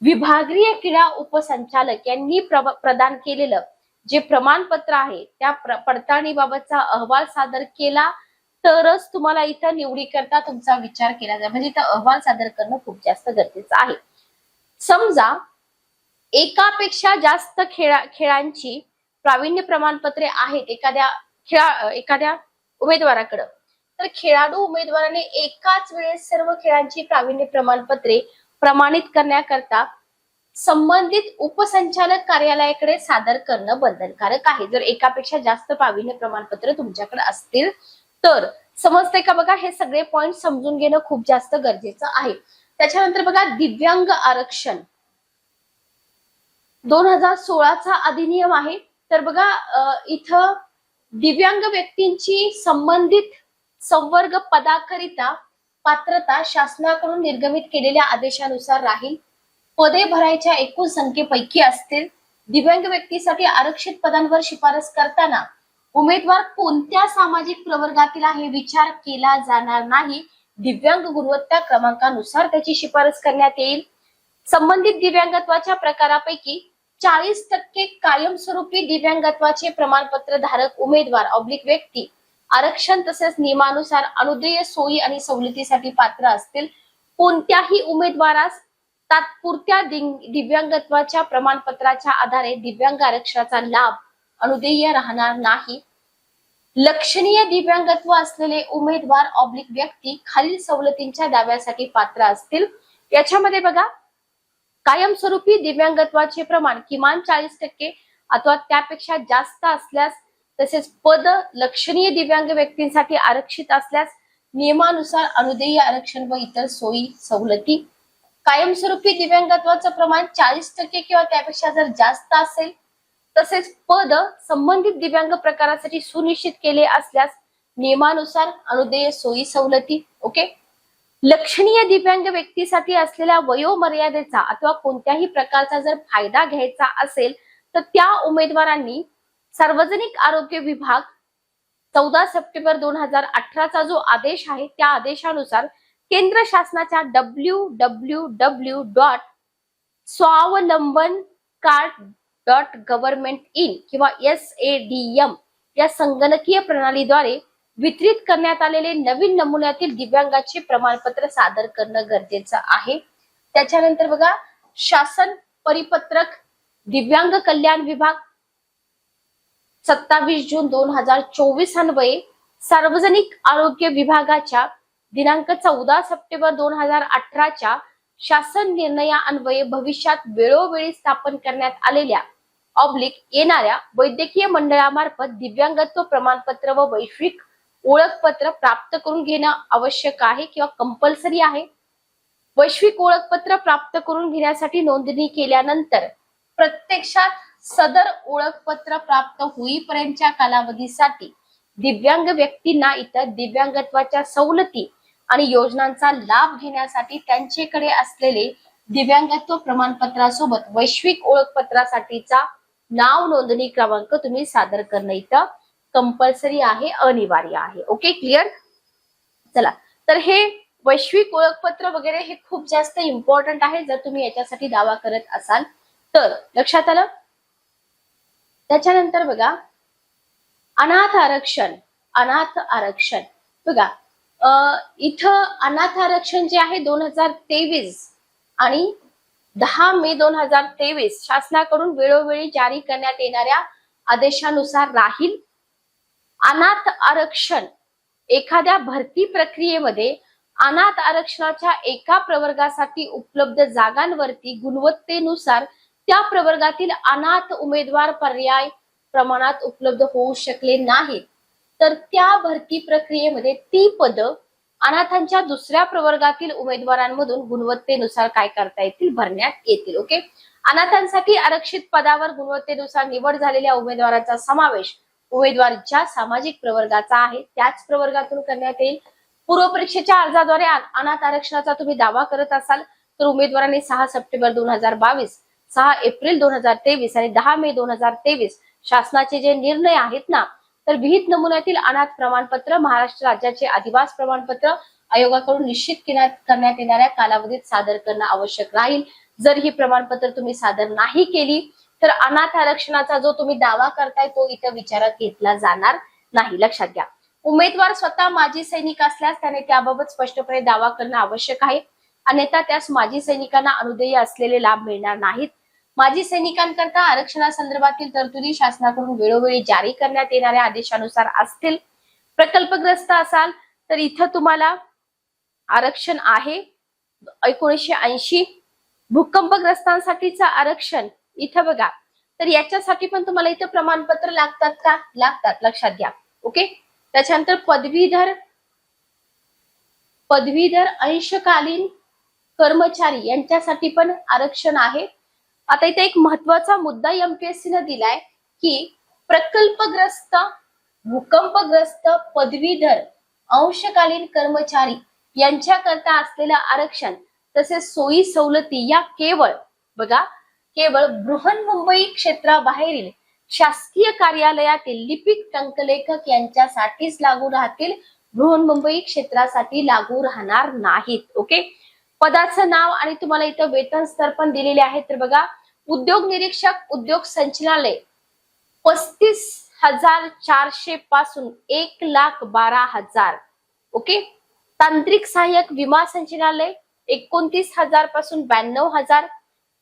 विभागीय क्रीडा उपसंचालक यांनी प्रदान केलेलं जे प्रमाणपत्र आहे त्या पडताळणीबाबतचा अहवाल सादर केला तरच तुम्हाला इथं निवडीकरता तुमचा विचार केला जाईल. म्हणजे इथं अहवाल सादर करणं खूप जास्त गरजेचं आहे. समजा एकापेक्षा जास्त खेळांची प्रावीण्य प्रमाणपत्रे आहेत एखाद्या उमेदवाराकडे तर खेळाडू उमेदवाराने एकाच वेळेस सर्व खेळांची प्रावीण्य प्रमाणपत्रे प्रमाणित करण्याकरता संबंधित उपसंचालक कार्यालयाकडे सादर करणं बंधनकारक आहे. जर एकापेक्षा जास्त प्रावीण्य प्रमाणपत्र तुमच्याकडे असतील तर. समजतंय का? बघा, हे सगळे पॉइंट समजून घेणं खूप जास्त गरजेचं आहे. त्याच्यानंतर बघा, दिव्यांग आरक्षण 2016चा अधिनियम आहे. तर बघा, इथं दिव्यांग व्यक्तींची संबंधित संवर्ग पदाकरिता पात्रता शासनाकडून निर्गमित केलेल्या आदेशानुसार राहील. पदे भरायच्या एकूण संख्येपैकी असतील. दिव्यांग व्यक्तीसाठी आरक्षित पदांवर शिफारस करताना उमेदवार कोणत्या सामाजिक प्रवर्गातील आहे विचार केला जाणार नाही. दिव्यांग गुणवत्ता क्रमांकानुसार त्याची शिफारस करण्यात येईल. संबंधित दिव्यांगत्वाच्या प्रकारापैकी 40% कायमस्वरूपी दिव्यांगत्वाचे प्रमाणपत्र धारक उमेदवार व्यक्ती आरक्षण तसेच नियमानुसार अनुदेय सोयी आणि सवलतीसाठी पात्र असतील. कोणत्याही उमेदवारास तात्पुरत्या दिव्यांगत्वाच्या प्रमाणपत्राच्या आधारे दिव्यांग आरक्षणाचा लाभ अनुदेय राहणार नाही. लक्षणीय दिव्यांगत्व असलेले उमेदवार व्यक्ती खालील सवलतींच्या दाव्यासाठी पात्र असतील. याच्यामध्ये बघा, कायमस्वरूपी दिव्यांगत्वाचे प्रमाण किमान 40% अथवा त्यापेक्षा जास्त असल्यास तसेच पद लक्षणीय दिव्यांग व्यक्तींसाठी आरक्षित असल्यास नियमानुसार अनुदेय आरक्षण व इतर सोयी सवलती. कायमस्वरूपी दिव्यांगत्वाचं प्रमाण 40% किंवा त्यापेक्षा जर जास्त असेल, तसेच पद संबंधित दिव्यांग प्रकारासाठी सुनिश्चित केले असल्यास नियमानुसार अनुदेय सोयी सवलती. ओके. लक्षणीय दिव्यांग व्यक्तीसाठी असलेल्या वयोमर्यादेचा अथवा कोणत्याही प्रकारचा जर फायदा घ्यायचा असेल तर त्या उमेदवारांनी सार्वजनिक आरोग्य विभाग 14 सप्टेंबर 2018 चा जो आदेश आहे त्या आदेशानुसार केंद्र शासनाच्या www.स्वावलंबन-कार्ड.गव्हर्नमेंट-इन किंवा SADM या संगणकीय प्रणालीद्वारे वितरित करण्यात आलेले नवीन नमुन्यातील दिव्यांगाचे प्रमाणपत्र सादर करणं गरजेचं आहे. त्याच्यानंतर बघा, शासन परिपत्रक दिव्यांग कल्याण विभाग 27 जून 2024 अन्वये सार्वजनिक आरोग्य विभागाच्या दिनांक 14 सप्टेंबर 2018 च्या शासन निर्णयान्वये भविष्यात वेळोवेळी स्थापन करण्यात आलेल्या येणाऱ्या वैद्यकीय मंडळामार्फत दिव्यांगत्व प्रमाणपत्र व वैश्विक ओळखपत्र प्राप्त करून घेणं आवश्यक आहे किंवा कंपल्सरी आहे. वैश्विक ओळखपत्र प्राप्त करून घेण्यासाठी नोंदणी केल्यानंतर प्रत्यक्षात सदर ओळखपत्र प्राप्त होईपर्यंतच्या कालावधीसाठी दिव्यांग व्यक्तींना इतर दिव्यांगत्वाच्या सवलती आणि योजनांचा लाभ घेण्यासाठी त्यांच्याकडे असलेले दिव्यांगत्व प्रमाणपत्रासोबत वैश्विक ओळखपत्रासाठीचा नाव नोंदणी क्रमांक तुम्ही सादर करणं इथं कंपल्सरी आहे, अनिवार्य आहे. Okay, clear. चला, तर हे वैश्विक ओळखपत्र वगैरे हे खूप जास्त इम्पॉर्टंट आहे जर तुम्ही याच्यासाठी दावा करत असाल तर. लक्षात आलं. त्याच्यानंतर बघा, अनाथ आरक्षण. अनाथ आरक्षण बघा, इथं अनाथ आरक्षण जे आहे 2023 आणि 10 मे 2023 शासनाकडून वेळोवेळी जारी करण्यात येणाऱ्या आदेशानुसार राहील. अनाथ आरक्षण एखाद्या भरती प्रक्रियेमध्ये अनाथ आरक्षणाच्या एका प्रवर्गासाठी उपलब्ध जागांवरती गुणवत्तेनुसार त्या प्रवर्गातील अनाथ उमेदवार पर्याय प्रमाणात उपलब्ध होऊ शकले नाहीत तर त्या भरती प्रक्रियेमध्ये ती पद अनाथांच्या दुसऱ्या प्रवर्गातील उमेदवारांमधून गुणवत्तेनुसार काय करता येतील, भरण्यात येतील. ओके. अनाथांसाठी आरक्षित पदावर गुणवत्तेनुसार निवड झालेल्या उमेदवारांचा समावेश उमेदवार ज्या सामाजिक प्रवर्गाचा आहे त्याच प्रवर्गातून करण्यात येईल. पूर्व परीक्षेच्या अर्जाद्वारे अनाथ आरक्षणाचा तुम्ही दावा करत असाल तर उमेदवारांनी 6 सप्टेंबर 2022, 6 एप्रिल 2023 आणि 10 मे 2023 शासनाचे जे निर्णय आहेत ना, तर विहित नमुन्यातील अनाथ प्रमाणपत्र महाराष्ट्र राज्याचे अधिवास प्रमाणपत्र आयोगाकडून निश्चित करण्यात येणाऱ्या कालावधीत सादर करणं आवश्यक राहील. जर ही प्रमाणपत्र तुम्ही सादर नाही केली तर अनाथ आरक्षणाचा जो तुम्ही दावा करताय तो इथं विचारात घेतला जाणार नाही. लक्षात घ्या. उमेदवार स्वतः माजी सैनिक असल्यास त्याने त्याबाबत स्पष्टपणे दावा करणं आवश्यक आहे, अन्यथा त्यास माजी सैनिकांना अनुदेय असलेले लाभ मिळणार नाहीत. माजी सैनिकांकरता आरक्षणासंदर्भातील तरतुदी शासनाकडून वेळोवेळी जारी करण्यात येणाऱ्या आदेशानुसार असतील. प्रकल्पग्रस्त असाल तर इथं तुम्हाला आरक्षण आहे 1980. भूकंपग्रस्तांसाठीचं आरक्षण इथं बघा, तर याच्यासाठी पण तुम्हाला इथं प्रमाणपत्र लागतात का? लागतात. लक्षात घ्या. ओके. त्याच्यानंतर पदवीधर अंशकालीन कर्मचारी यांच्यासाठी पण आरक्षण आहे. आता इथे एक महत्वाचा मुद्दा एमपीएससी ने दिलाय की प्रकल्पग्रस्त, भूकंपग्रस्त, पदवीधर, अंशकालीन कर्मचारी यांच्याकरता असलेलं आरक्षण तसेच सोयी सवलती या केवळ बृहन्मुंबई क्षेत्राबाहेरील शासकीय कार्यालयातील लिपिक टंकलेखक यांच्यासाठीच लागू राहतील. बृहन्मुंबई क्षेत्रासाठी लागू राहणार नाहीत. ओके. पदाचं नाव आणि तुम्हाला इथं वेतन स्तर पण दिलेले आहेत. तर बघा, उद्योग निरीक्षक, उद्योग संचालनालय 35,400 पासून 1,12,000. ओके. तांत्रिक सहाय्यक विमा संचालनालय 29,000 पासून 92,000.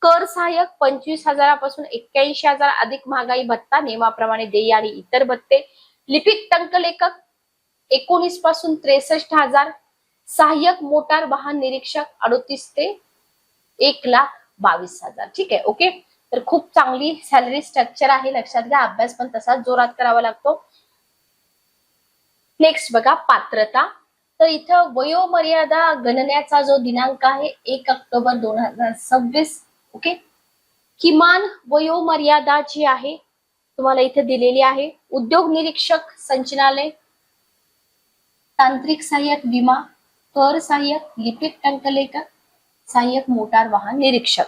कर सहाय्यक 25,000 पासून 81,000 अधिक महागाई भत्ता, नियमाप्रमाणे देय आणि इतर भत्ते. लिपिक टंकलेखक 19 पासून 63,000. सहाय्यक मोटार वाहन निरीक्षक 38 ते 1,22,000. ठीक आहे. ओके. तर खूप चांगली सॅलरी स्ट्रक्चर आहे, लक्षात घ्या. अभ्यास पण तसाच जोरात करावा लागतो. नेक्स्ट बघा, पात्रता. तर इथं वयोमर्यादा गणनेचा जो दिनांक आहे 1 ऑक्टोबर 2026. ओके. किमान वयोमर्यादा जी आहे तुम्हाला इथे दिलेली आहे. उद्योग निरीक्षक संचालनालय, तांत्रिक सहाय्यक विमा, कर सहाय्यक, लिपिक टंकलेखक, सहाय्यक मोटार वाहन निरीक्षक.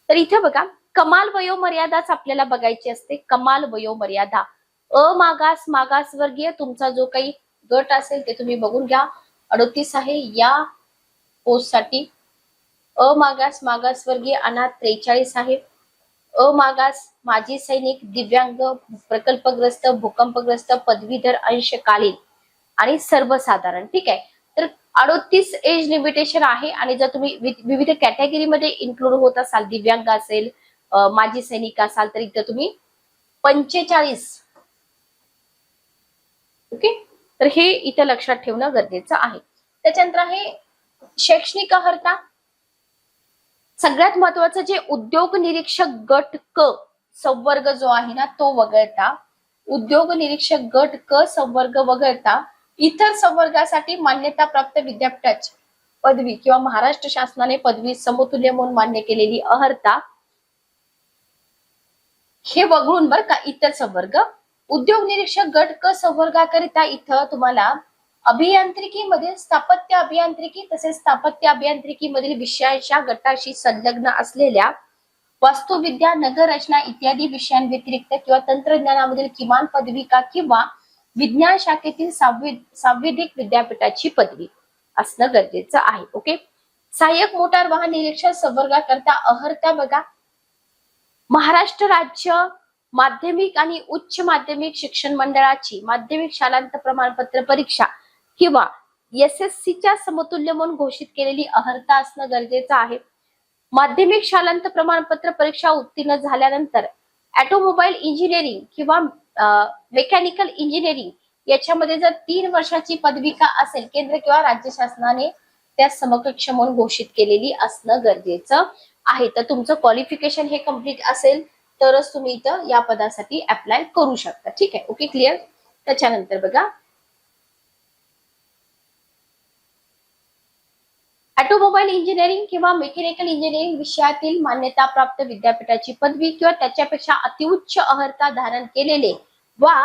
तर इथे बघा, कमाल वयोमर्यादाच आपल्याला बघायची असते. कमाल वयोमर्यादा मागासवर्गीय तुमचा जो काही गट असेल ते तुम्ही बघून घ्या. 38 आहे या पोस्टसाठी. मागासवर्गीय अनाथ 43 आहे. माजी सैनिक, दिव्यांग, प्रकल्पग्रस्त, भूकंपग्रस्त, पदवीधर, अंशकालीन आणि सर्वसाधारण. ठीक आहे. तर 38 एज लिमिटेशन आहे. आणि जर तुम्ही विविध कॅटेगरीमध्ये इन्क्लूड होत असाल, दिव्यांग असेल, माजी सैनिक असाल, तर इथं तुम्ही 45. ओके. तर हे इथं लक्षात ठेवणं गरजेचं आहे. त्याच्यानंतर आहे शैक्षणिक अर्हता. सगळ्यात महत्वाचं जे उद्योग निरीक्षक गट क संवर्ग जो आहे ना, तो वगळता, उद्योग निरीक्षक गट क संवर्ग वगळता इतर संवर्गासाठी मान्यता प्राप्त विद्यापीठाची पदवी किंवा महाराष्ट्र शासनाने पदवी समतुल्य म्हणून मान्य केलेली अर्हता, हे वगळून बर का इतर संवर्ग. उद्योग निरीक्षक गट क संवर्गाकरिता इथं तुम्हाला अभियांत्रिकीमध्ये स्थापत्य अभियांत्रिकी तसेच स्थापत्य अभियांत्रिकी मधील विषयांच्या गटाशी संलग्न असलेल्या वास्तुविद्या, नगर रचना इत्यादी विषयांव्यतिरिक्त किंवा तंत्रज्ञानामधील किमान पदविका किंवा विज्ञान शाखेतील सांविधिक विद्यापीठाची पदवी असणं गरजेचं आहे. ओके. सहाय्यक मोटार वाहन निरीक्षक संवर्गाकरता अर्हता बघा, महाराष्ट्र राज्य माध्यमिक आणि उच्च माध्यमिक शिक्षण मंडळाची माध्यमिक शालांत प्रमाणपत्र परीक्षा किंवा SSCच्या समतुल्य म्हणून घोषित केलेली अर्हता असणं गरजेचं आहे. माध्यमिक शालांत प्रमाणपत्र परीक्षा उत्तीर्ण झाल्यानंतर ऑटोमोबाईल इंजिनिअरिंग किंवा मेकॅनिकल इंजिनिअरिंग याच्यामध्ये जर 3 वर्षाची पदविका असेल, केंद्र किंवा राज्य शासनाने त्या समकक्ष म्हणून घोषित केलेली असणं गरजेचं आहे. तर तुमचं क्वालिफिकेशन हे कम्प्लीट असेल तरच तुम्ही इथं या पदासाठी अप्लाय करू शकता. ठीक आहे. Okay, clear. त्याच्यानंतर बघा, ऑटोमोबाईल इंजिनिअरिंग किंवा मेकॅनिकल इंजिनिअरिंग विषयातील मान्यता प्राप्त विद्यापीठाची पदवी किंवा त्याच्यापेक्षा अतिउच्च अर्हता धारण केलेले वा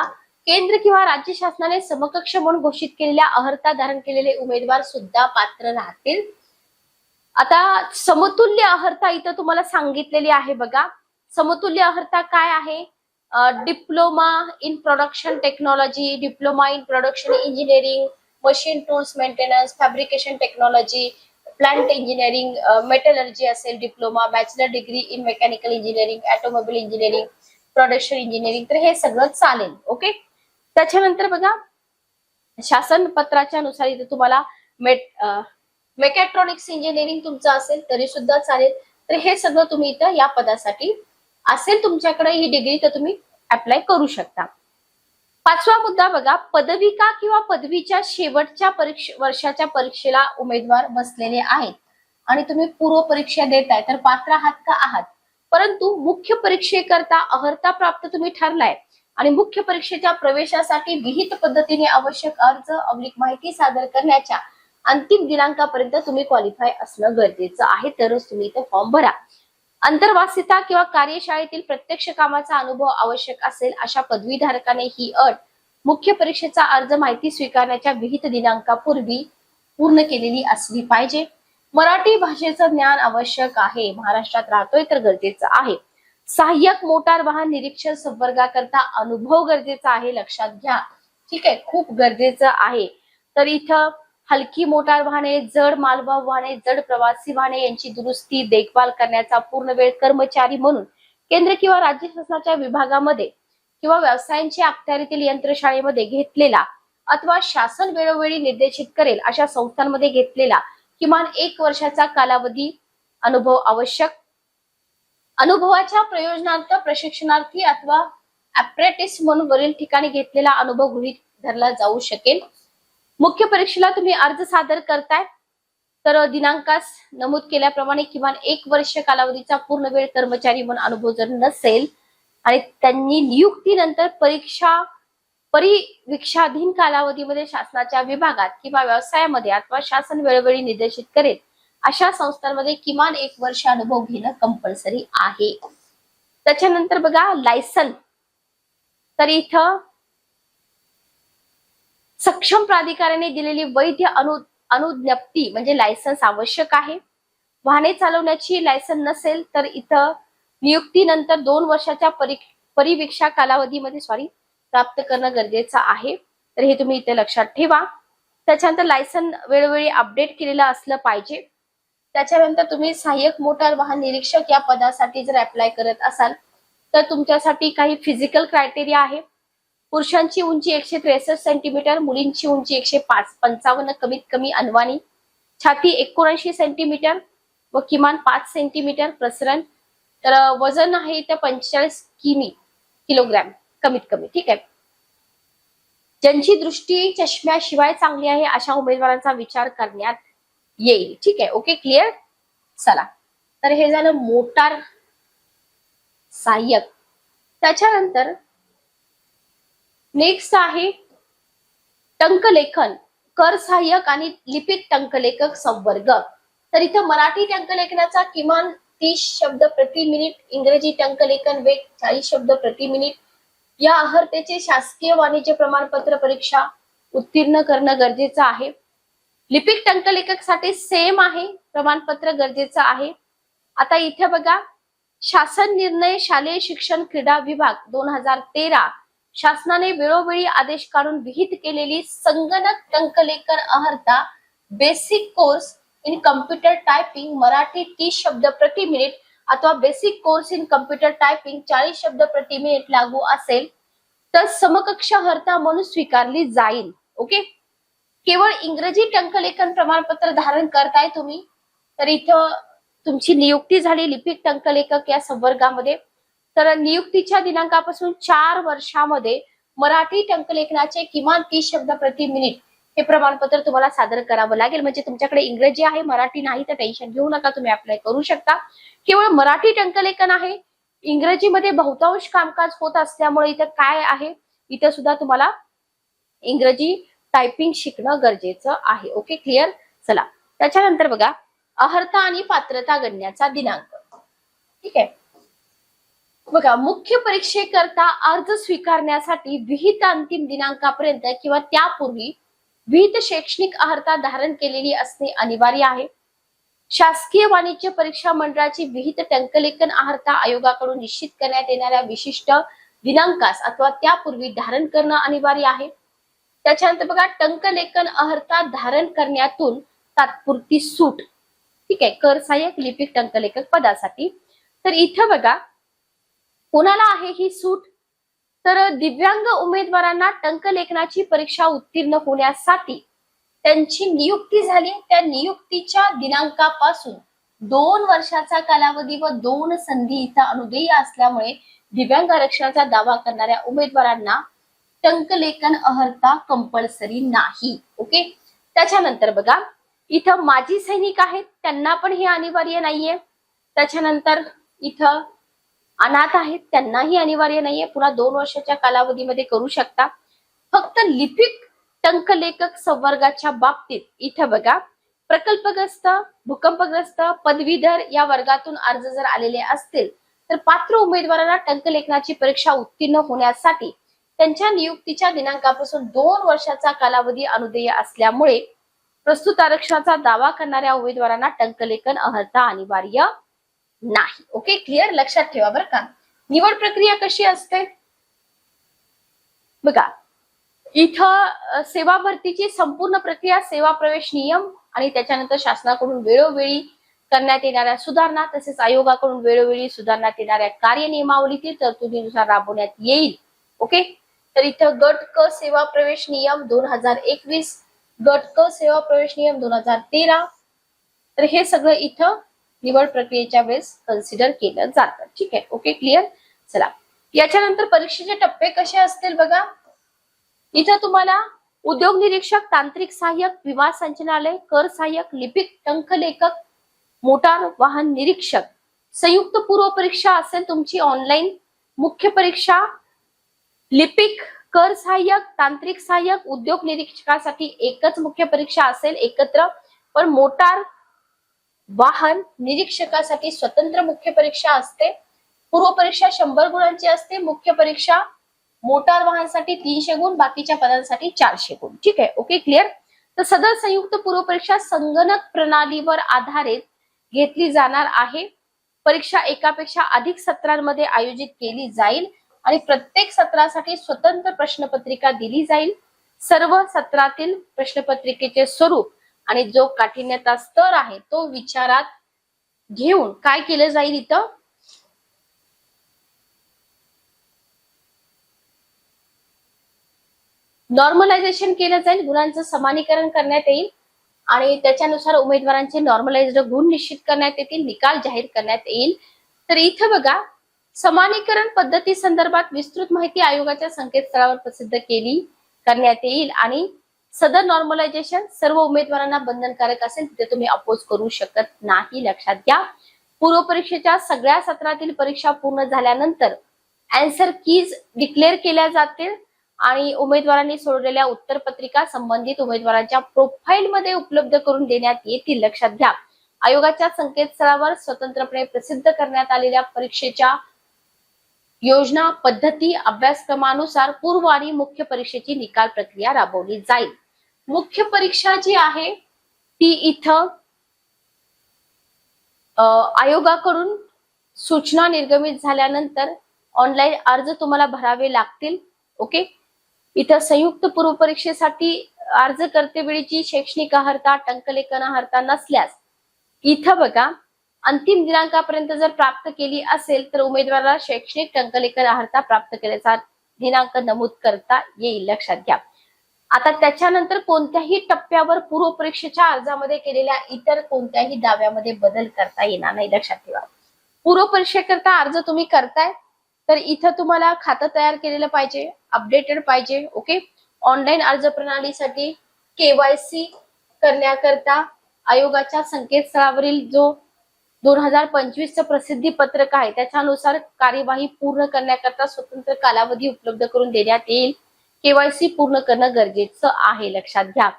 केंद्र किंवा राज्य शासनाने समकक्ष म्हणून घोषित केलेल्या अर्हता धारण केलेले उमेदवार सुद्धा पात्र राहतील. आता समतुल्य अर्हता इथं तुम्हाला सांगितलेली आहे बघा. समतुल्य अर्हता काय आहे? Diploma in production technology, diploma in production engineering, machine tools maintenance, fabrication technology, plant engineering, metallurgy असेल diploma, bachelor degree in mechanical engineering, automobile engineering, production engineering, तर हे सगळं चालेल. ओके. त्याच्यानंतर बघा, शासन पत्राच्या नुसार इथे तुम्हाला मेकॅट्रॉनिक्स इंजिनिअरिंग तुमचं असेल तरी सुद्धा चालेल. तर हे सगळं तुम्ही इथं या पदासाठी असेल तुमच्याकडे ही डिग्री तर तुम्ही अप्लाय करू शकता. 5वा मुद्दा बघा, पदविका किंवा पदवीच्या शेवटच्या वर्षाच्या परीक्षेला उमेदवार बसलेले आहेत आणि तुम्ही पूर्व परीक्षा देताय तर पात्र आहात का आहात, परंतु मुख्य परीक्षेकरता अर्हता प्राप्त तुम्ही ठरलाय आणि मुख्य परीक्षेच्या प्रवेशासाठी विहित पद्धतीने आवश्यक अर्ज अवलिक माहिती सादर करण्याच्या अंतिम दिनांकापर्यंत तुम्ही क्वालिफाय असणं गरजेचं आहे, तरच तुम्ही इथे फॉर्म भरा. अंतर्वासिता किंवा कार्यशाळेतील प्रत्यक्ष कामाचा अनुभव आवश्यक असेल अशा पदवीधारकाने ही अट मुख्य परीक्षेचा अर्ज माहिती स्वीकारण्याच्या विहित दिनांकापूर्वी पूर्ण केलेली असली पाहिजे. मराठी भाषेचं ज्ञान आवश्यक आहे, महाराष्ट्रात राहतोय तर गरजेचं आहे. सहाय्यक मोटार वाहन निरीक्षण संवर्गाकरता अनुभव गरजेचा आहे, लक्षात घ्या. ठीक आहे, खूप गरजेचं आहे. तर इथं हलकी मोटार वाहने, जड मालवाहू वाहने, जड प्रवासी वाहने यांची दुरुस्ती देखभाल करण्याचा पूर्ण वेळ कर्मचारी म्हणून केंद्र किंवा राज्य शासनाच्या विभागामध्ये किंवा व्यवसायांच्या अखत्यारीतील यंत्रशाळेमध्ये घेतलेला अथवा शासन वेळोवेळी निर्देशित करेल अशा संस्थांमध्ये घेतलेला किमान 1 वर्षाचा कालावधी अनुभव आवश्यक. अनुभवाच्या प्रयोजनार्थ प्रशिक्षणार्थी अथवा अप्रेंटिस म्हणून वरील ठिकाणी घेतलेला अनुभव गृहीत धरला जाऊ शकेल. मुख्य परीक्षेला तुम्ही अर्ज सादर करताय तर दिनांकास नमूद केल्याप्रमाणे किमान 1 वर्ष कालावधीचा पूर्ण वेळ कर्मचारी म्हणून अनुभव जर नसेल आणि त्यांनी नियुक्तीनंतर परिवीक्षाधीन कालावधीमध्ये शासनाच्या विभागात किंवा व्यवसायामध्ये अथवा शासन वेळोवेळी निर्देशित करेल अशा संस्थांमध्ये किमान 1 वर्ष अनुभव घेणं कंपल्सरी आहे. त्याच्यानंतर बघा लायसन. तर इथं सक्षम प्राधिकाऱ्याने दिलेली वैध अनुज्ञप्ती म्हणजे लायसन्स आवश्यक आहे. वाहने चालवण्याची लायसन नसेल तर इथं नियुक्तीनंतर 2 वर्षाच्या परिवीक्षा कालावधीमध्ये प्राप्त करणं गरजेचं आहे. तर हे तुम्ही इथे लक्षात ठेवा. त्याच्यानंतर लायसन वेळोवेळी अपडेट केलेलं असलं पाहिजे. त्याच्यानंतर तुम्ही सहाय्यक मोटार वाहन निरीक्षक या पदासाठी जर अप्लाय करत असाल तर तुमच्यासाठी काही फिजिकल क्रायटेरिया आहे. पुरुषांची उंची 163 सेंटीमीटर, मुलींची उंची 155 कमीत कमी अनवाणी, छाती 79 सेंटीमीटर व किमान 5 सेंटीमीटर प्रसरण. तर वजन आहे इथे 45 किलोग्रॅम कमीत कमी. ठीक आहे. ज्यांची दृष्टी चष्म्याशिवाय चांगली आहे अशा उमेदवारांचा विचार करण्यात येईल. ठीक आहे. Okay, clear. चला, तर हे झालं मोटार सहाय्यक. त्याच्यानंतर नेक्स्ट आहे टंकलेखन, कर सहाय्यक आणि लिपिक टंकलेखक संवर्ग. तर इथं मराठी टंकलेखनाचा किमान 30 शब्द प्रति मिनिट, इंग्रजी टंकलेखन वेग 40 शब्द प्रति मिनिट या अर्हतेचे शासकीय वाणिज्य प्रमाणपत्र परीक्षा उत्तीर्ण करणं गरजेचं आहे. लिपिक टंकलेखक साठी सेम आहे, प्रमाणपत्र गरजेचं आहे. आता इथे बघा, शासन निर्णय शालेय शिक्षण क्रीडा विभाग 2013 शासनाने वेळोवेळी आदेश काढून विहित केलेली संगणक टंकलेखन अर्हता basic course in computer typing Marathi 30 शब्द प्रति मिनिट अथवा basic course in computer typing 40 शब्द प्रति मिनिट लागू असेल तर समकक्ष अर्हता म्हणून स्वीकारली जाईल. ओके. केवळ इंग्रजी टंकलेखन प्रमाणपत्र धारण करताय तुम्ही तर इथं तुमची नियुक्ती झाली लिपिक टंकलेखक या संवर्गामध्ये. तर नियुक्तीच्या दिनांकापासून 4 वर्षामध्ये मराठी टंकलेखनाचे किमान 30 शब्द प्रति मिनिट हे प्रमाणपत्र तुम्हाला सादर करावं लागेल. म्हणजे तुमच्याकडे इंग्रजी आहे, मराठी नाही तर टेन्शन घेऊ नका, तुम्ही अप्लाय करू शकता. केवळ मराठी टंकलेखन आहे, इंग्रजीमध्ये बहुतांश कामकाज होत असल्यामुळे इथं काय आहे, इथं सुद्धा तुम्हाला इंग्रजी टायपिंग शिकणं गरजेचं आहे. Okay, clear. चला, त्याच्यानंतर बघा अर्हता आणि पात्रता गणण्याचा दिनांक. ठीक आहे. बघा, मुख्य परीक्षेकरता अर्ज स्वीकारण्यासाठी विहित अंतिम दिनांकापर्यंत किंवा त्यापूर्वी विहित शैक्षणिक अर्हता धारण केलेली असणे अनिवार्य आहे. शासकीय वाणिज्य परीक्षा मंडळाची विहित टंकलेखन अर्हता आयोगाकडून निश्चित करण्यात येणाऱ्या विशिष्ट दिनांकास अथवा त्यापूर्वी धारण करणं अनिवार्य आहे. त्याच्यानंतर बघा, टंकलेखन अर्हता धारण करण्यातून तात्पुरती सूट. ठीक आहे, कर सहाय्यक लिपिक टंकलेखक पदासाठी. तर इथं बघा कोणाला आहे ही सूट, तर दिव्यांग उमेदवारांना टंकलेखनाची परीक्षा उत्तीर्ण होण्यासाठी त्यांची नियुक्ती झाली त्या नियुक्तीच्या दिनांकापासून 2 वर्षाचा कालावधी व 2 संधी इथं अनुदेय असल्यामुळे दिव्यांग आरक्षणाचा दावा करणाऱ्या उमेदवारांना टंकलेखन अर्हता कंपल्सरी नाही. ओके. त्याच्यानंतर बघा इथं माजी सैनिक आहेत त्यांना पण हे अनिवार्य नाहीये. त्याच्यानंतर इथं अनाथ आहेत त्यांनाही अनिवार्य नाहीये, पुन्हा 2 वर्षाच्या कालावधीमध्ये करू शकता. फक्त लिपिक टंकलेखक संवर्गाच्या बाबतीत इथं बघा प्रकल्पग्रस्त, भूकंपग्रस्त, पदवीधर या वर्गातून अर्ज जर आलेले असतील तर पात्र उमेदवारांना टंकलेखनाची परीक्षा उत्तीर्ण होण्यासाठी त्यांच्या नियुक्तीच्या दिनांकापासून 2 वर्षाचा कालावधी अनुदेय असल्यामुळे प्रस्तुत आरक्षणाचा दावा करणाऱ्या उमेदवारांना टंकलेखन अर्हता अनिवार्य नाही. Okay, clear. लक्षात ठेवा बरं का. निवड प्रक्रिया कशी असते बघा, इथं सेवा भरतीची संपूर्ण प्रक्रिया, सेवा प्रवेश नियम आणि त्याच्यानंतर शासनाकडून वेळोवेळी करण्यात येणाऱ्या सुधारणा तसेच आयोगाकडून वेळोवेळी सुधारण्यात येणाऱ्या कार्यनियमावलीतील तरतुदीनुसार राबवण्यात येईल. ओके. तर इथं गट क सेवा प्रवेश नियम 2021, गट क सेवा प्रवेश नियम 2013. तर हे सगळं इथं निवड प्रक्रियेच्या वेळेस कन्सिडर केलं जातं. ठीक आहे. Okay, clear. चला, याच्यानंतर परीक्षेचे टप्पे कसे असतील बघा. इथं तुम्हाला उद्योग निरीक्षक, तांत्रिक सहाय्यक, विमा संचालनालय, कर सहाय्यक, लिपिक, टंकलेखक, मोटार वाहन निरीक्षक. संयुक्त पूर्व परीक्षा असेल तुमची ऑनलाईन. मुख्य परीक्षा लिपिक, कर सहाय्यक, तांत्रिक सहाय्यक, उद्योग निरीक्षकासाठी एकच मुख्य परीक्षा असेल एकत्र. पण मोटार वाहन निरीक्षकासाठी स्वतंत्र मुख्य परीक्षा असते. पूर्व परीक्षा 100 गुणांची असते. मुख्य परीक्षा मोटार वाहनासाठी 300 गुण, बाकीच्या पदांसाठी 400 गुण. ठीक आहे, ओके, क्लिअर. तर सदर संयुक्त पूर्व परीक्षा संगणक प्रणालीवर आधारित घेतली जाणार आहे. परीक्षा एकापेक्षा अधिक सत्रांमध्ये आयोजित केली जाईल आणि प्रत्येक सत्रासाठी स्वतंत्र प्रश्नपत्रिका दिली जाईल. सर्व सत्रातील प्रश्नपत्रिकेचे स्वरूप आणि जो काठिण्यता स्तर आहे तो विचारात घेऊन काय केलं जाईल, इथं नॉर्मलायझेशन केलं जाईल. गुणांचं समानीकरण करण्यात येईल आणि त्याच्यानुसार उमेदवारांचे नॉर्मलाइज्ड गुण निश्चित करण्यात येतील, निकाल जाहीर करण्यात येईल. तर इथं बघा, समानीकरण पद्धती संदर्भात विस्तृत माहिती आयोगाच्या संकेतस्थळावर प्रसिद्ध करण्यात येईल आणि सदर नॉर्मलायझेशन सर्व उमेदवारांना बंधनकारक असेल, तिथे तुम्ही अपोज करू शकत नाही, लक्षात घ्या. पूर्व परीक्षेच्या सगळ्या सत्रातील परीक्षा पूर्ण झाल्यानंतर आन्सर कीज डिक्लेअर केल्या जातील आणि उमेदवारांनी सोडलेल्या उत्तरपत्रिका संबंधित उमेदवारांच्या प्रोफाईल मध्ये उपलब्ध करून देण्यात येतील, लक्षात घ्या. आयोगाच्या संकेतस्थळावर स्वतंत्रपणे प्रसिद्ध करण्यात आलेल्या परीक्षेच्या योजना, पद्धती, अभ्यासक्रमानुसार पूर्व आणि मुख्य परीक्षेची निकाल प्रक्रिया राबवली जाईल. मुख्य परीक्षा जी आहे ती इथं आयोगाकडून सूचना निर्गमित झाल्यानंतर ऑनलाईन अर्ज तुम्हाला भरावे लागतील. ओके, इथं संयुक्त पूर्व परीक्षेसाठी अर्ज करतेवेळीची शैक्षणिक अर्हता, टंकलेखन अर्हता नसल्यास इथं बघा, अंतिम दिनांकापर्यंत जर प्राप्त केली असेल तर उमेदवाराला शैक्षणिक टंकलेखन अर्हता प्राप्त केल्याचा दिनांक नमूद करता येईल, लक्षात घ्या. आता त्याच्यानंतर कोणत्याही टप्प्यावर पूर्व परीक्षेच्या अर्जामध्ये केलेल्या इतर कोणत्याही दाव्यामध्ये बदल करता येणार नाही, लक्षात ठेवा. पूर्व परीक्षेकरता अर्ज तुम्ही करताय तर इथं तुम्हाला खातं तयार केलेलं पाहिजे, अपडेटेड पाहिजे. ओके, ऑनलाईन अर्ज प्रणालीसाठी केवायसी करण्याकरता आयोगाच्या संकेतस्थळावरील जो 2025चं प्रसिद्धी पत्रक आहे त्याच्यानुसार कार्यवाही पूर्ण करण्याकरता स्वतंत्र कालावधी उपलब्ध करून देण्यात येईल. केवायसी पूर्ण करणं गरजेचं आहे, लक्षात घ्या.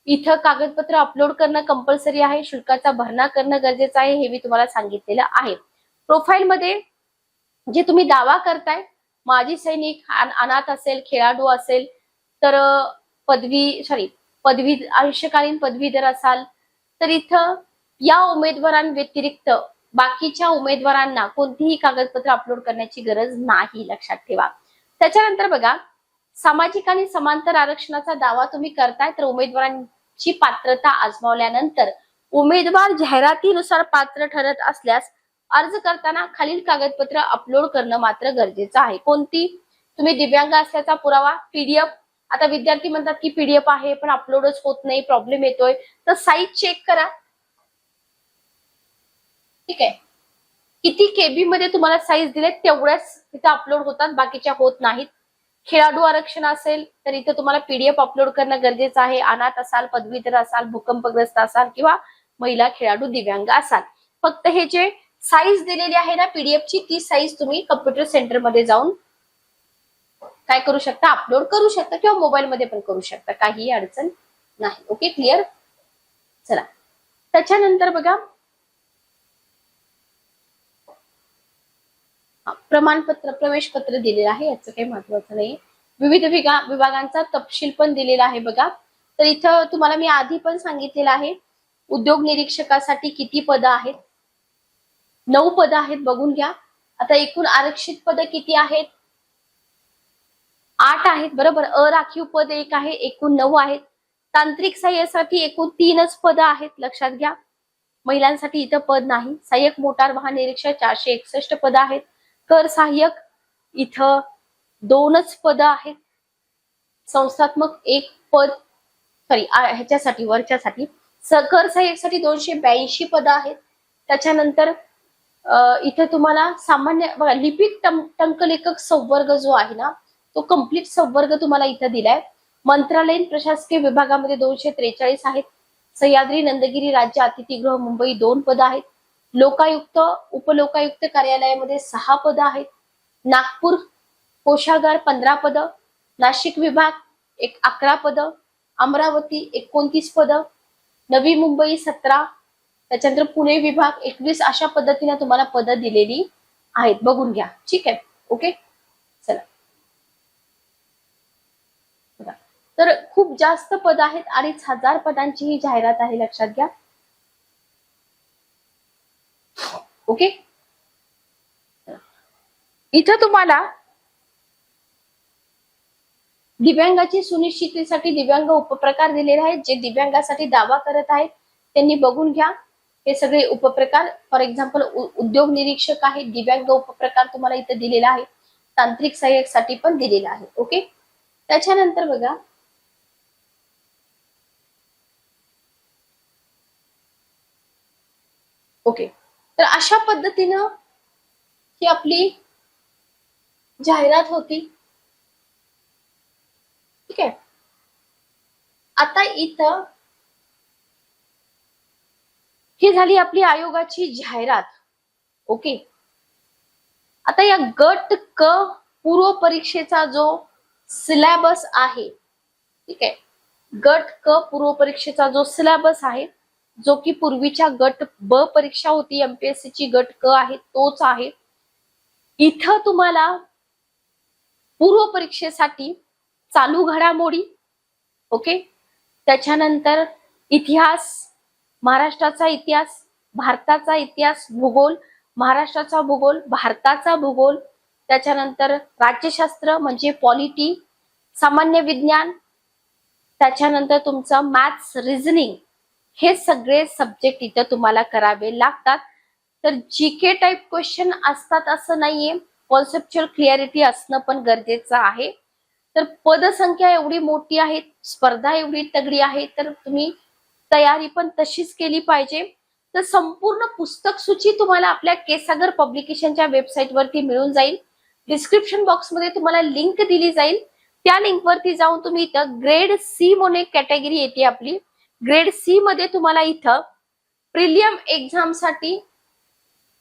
इथं कागदपत्र अपलोड करणं कंपल्सरी आहे, शुल्काचा भरणा करणं गरजेचं आहे, हे मी तुम्हाला सांगितलेलं आहे. प्रोफाईल मध्ये जे तुम्ही दावा करताय, माजी सैनिक, अनाथ असेल, खेळाडू असेल, तर पदवी आयुष्यकालीन पदवीधर असाल तर इथं या उमेदवारांव्यतिरिक्त बाकीच्या उमेदवारांना कोणतीही कागदपत्र अपलोड करण्याची गरज नाही, लक्षात ठेवा. त्याच्यानंतर बघा, सामाजिक आणि समांतर आरक्षणाचा दावा तुम्ही करताय तर उमेदवारांची पात्रता आजमावल्यानंतर उमेदवार जाहिरातीनुसार पात्र ठरत असल्यास अर्ज करताना खालील कागदपत्र अपलोड करणं मात्र गरजेचं आहे. कोणती? तुम्ही दिव्यांग असल्याचा पुरावा, पीडीएफ. आता विद्यार्थी म्हणतात की पीडीएफ आहे पण अपलोडच होत नाही, प्रॉब्लेम येतोय, तर साईज चेक करा. ठीक आहे, किती केबी मध्ये तुम्हाला साईज दिले तेवढ्याच तिथे अपलोड होतात, बाकीच्या होत नाहीत. खेळाडू आरक्षण असेल तर इथे तुम्हाला पीडीएफ अपलोड करणं गरजेचं आहे. अनाथ असाल, पदवीधर असाल, भूकंपग्रस्त असाल किंवा महिला खेळाडू दिव्यांग असाल, फक्त हे जे साईज दिलेली आहे ना पीडीएफची, ती साईज तुम्ही कम्प्युटर सेंटर मध्ये जाऊन काय करू शकता, अपलोड करू शकता किंवा मोबाईल मध्ये पण करू शकता, काही अडचण नाही. Okay, clear. चला, त्याच्यानंतर बघा, प्रमाणपत्र, प्रवेश पत्र दिलेलं आहे, याचं काही महत्वाचं नाही. विविध विभागांचा तपशील पण दिलेला आहे बघा. तर इथं तुम्हाला मी आधी पण सांगितलेलं आहे, उद्योग निरीक्षकासाठी किती पदं आहेत, 9 पदं आहेत, बघून घ्या. आता एकूण आरक्षित पदं किती आहेत, 8 आहेत, बरोबर. अराखीव पद 1 आहे, एकूण 9 आहेत. तांत्रिक सहाय्यासाठी एकूण 3च पदं आहेत, लक्षात घ्या. महिलांसाठी इथं पद नाही. सहाय्यक मोटार वाहन निरीक्षक 461 पदं आहेत. कर सहाय्यक इथं 2च पदं आहेत. संस्थात्मक 1 पद, ह्याच्यासाठी वरच्यासाठी कर सहाय्यकसाठी 282 पदं आहेत. त्याच्यानंतर इथं तुम्हाला सामान्य बघा, लिपिक टंकलेखक संवर्ग जो आहे ना तो कम्प्लीट संवर्ग तुम्हाला इथं दिलाय. मंत्रालयीन प्रशासकीय विभागामध्ये 243 आहेत. सह्याद्री नंदगिरी राज्य अतिथीगृह मुंबई 2 पद आहेत. लोकायुक्त उपलोकायुक्त कार्यालयामध्ये 6 पद आहेत. नागपूर कोषागार 15 पद. नाशिक विभाग 11 पद. अमरावती 29 पद. नवी मुंबई 17. त्याच्यानंतर पुणे विभाग 21. अशा पद्धतीने तुम्हाला पद दिलेली आहेत, बघून घ्या. ठीक आहे, ओके. चला, तर खूप जास्त पद आहेत. 2,500 पदांची ही जाहिरात आहे, लक्षात घ्या. ओके. इथं तुम्हाला दिव्यांगाची सुनिश्चितीसाठी दिव्यांग उपप्रकार दिलेले आहेत. जे दिव्यांगासाठी दावा करत आहेत त्यांनी बघून घ्या. हे सगळे उपप्रकार, फॉर एक्झाम्पल उद्योग निरीक्षक आहे, दिव्यांग उपप्रकार तुम्हाला इथं दिलेला आहे. तांत्रिक सहाय्यक साठी पण दिलेला आहे. ओके. त्याच्यानंतर बघा, ओके, तर अशा पद्धतीनं ही आपली जाहिरात होती. ठीक आहे. आता इथं ही झाली आपली आयोगाची जाहिरात. ओके. आता या गट क पूर्व परीक्षेचा जो सिलेबस आहे, ठीक आहे, गट क पूर्व परीक्षेचा जो सिलेबस आहे, जो की पूर्वीच्या गट ब परीक्षा होती एमपीएससी ची, गट क आहे तोच आहे. इथं तुम्हाला पूर्व परीक्षेसाठी चालू घडामोडी, ओके, त्याच्यानंतर इतिहास, महाराष्ट्राचा इतिहास, भारताचा इतिहास, भूगोल, महाराष्ट्राचा भूगोल, भारताचा भूगोल, त्याच्यानंतर राज्यशास्त्र म्हणजे पॉलिटी, सामान्य विज्ञान, त्याच्यानंतर तुमचं मॅथ्स, रिझनिंग, हे सगळे सब्जेक्ट इथं तुम्हाला करावे लागतात. तर जीके टाइप क्वेश्चन असतात असं नाहीये, कॉन्सेप्च्युअल क्लिअरिटी असणं पण गरजेचं आहे. तर पदसंख्या एवढी मोठी आहे, स्पर्धा एवढी तगडी आहे, तर तुम्ही तयारी पण तशीच केली पाहिजे. तर संपूर्ण पुस्तक सूची तुम्हाला आपल्या केसागर पब्लिकेशनच्या वेबसाईट वरती मिळून जाईल. डिस्क्रिप्शन बॉक्स मध्ये तुम्हाला लिंक दिली जाईल. त्या लिंक वरती जाऊन तुम्ही इथं ग्रेड सी म्हणून एक कॅटेगरी येते आपली. ग्रेड सी मध्ये तुम्हाला इथं प्रिलियम एक्झाम साठी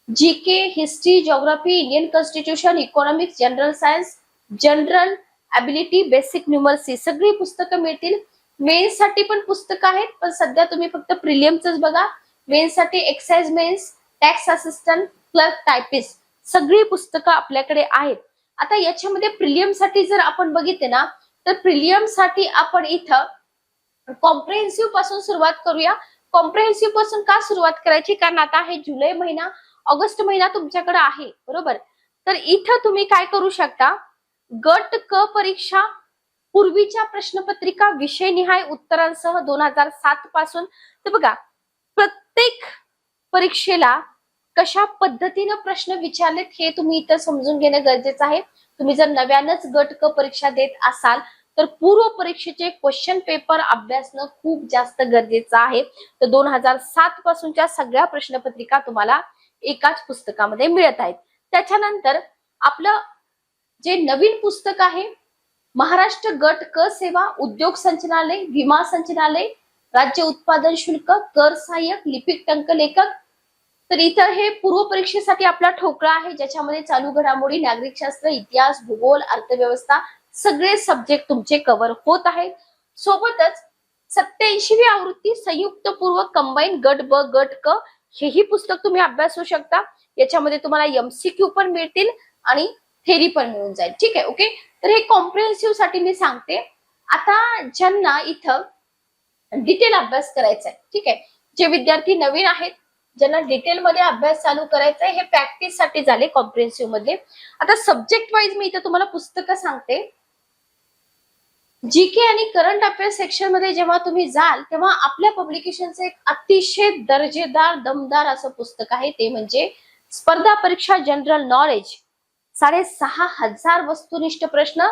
GK, history, geography, Indian constitution, economics, general science, general ability, basic numeracy सगळी पुस्तकं मिळतील. मेन्स साठी पण पुस्तकं आहेत, पण सध्या तुम्ही फक्त प्रिलियमच बघा. मेन्स साठी excise mains, tax assistant, clerk, typist सगळी पुस्तकं आपल्याकडे आहेत. आता याच्यामध्ये प्रिलियम साठी जर आपण बघितले ना, तर प्रिलियम साठी आपण इथं कॉम्प्रिहेन्सिव्ह पासून सुरुवात करूया. कॉम्प्रिहेन्सिव्ह पासून का सुरुवात करायची, कारण आता हे जुलै महिना, ऑगस्ट महिना तुमच्याकडे आहे, बरोबर. तर इथं तुम्ही काय करू शकता, गट क परीक्षा पूर्वीच्या प्रश्नपत्रिका विषयनिहाय उत्तरांसह 2007 पासून. तर बघा, प्रत्येक परीक्षेला कशा पद्धतीने प्रश्न विचारलेत हे तुम्ही इथं समजून घेणं गरजेचं आहे. तुम्ही जर नव्यानच गट क परीक्षा देत असाल तर पूर्व परीक्षेचे क्वेश्चन पेपर अभ्यासणं खूप जास्त गरजेचं आहे. तर 2007 पासूनच्या सगळ्या प्रश्नपत्रिका तुम्हाला एकाच पुस्तकामध्ये मिळत आहेत. त्याच्यानंतर आपलं जे नवीन पुस्तक आहे, महाराष्ट्र गट क सेवा, उद्योग संचालनालय, विमा संचालनालय, राज्य उत्पादन शुल्क, कर सहाय्यक, लिपिक टंकलेखक. तर इथं हे पूर्व परीक्षेसाठी आपला ठोकळा आहे, ज्याच्यामध्ये चालू घडामोडी, नागरिकशास्त्र, इतिहास, भूगोल, अर्थव्यवस्था सगळे सब्जेक्ट तुमचे कव्हर होत आहेत. सोबतच 87वी आवृत्ती संयुक्त पूर्व कंबाईन गट ब गट क हेही पुस्तक तुम्ही अभ्यासू शकता. याच्यामध्ये तुम्हाला एमसीक्यू पण मिळतील आणि थेरी पण मिळून जाईल. ठीक आहे, ओके. तर हे कॉम्प्रिहेन्सिव्ह साठी मी सांगते. आता ज्यांना इथं डिटेल अभ्यास करायचा आहे, ठीक आहे, जे विद्यार्थी नवीन आहेत, ज्यांना डिटेल मध्ये अभ्यास चालू करायचा आहे, हे प्रॅक्टिस साठी झाले कॉम्प्रिहेन्सिव्ह मध्ये. आता सब्जेक्ट वाईज मी इथं तुम्हाला पुस्तकं सांगते. जीके आणि करंट अफेअर्स सेक्शन मध्ये जेव्हा तुम्ही जाल तेव्हा आपल्या पब्लिकेशनचं एक अतिशय दर्जेदार दमदार असं पुस्तक आहे, ते म्हणजे स्पर्धा परीक्षा जनरल नॉलेज, 6,500 वस्तुनिष्ठ प्रश्न.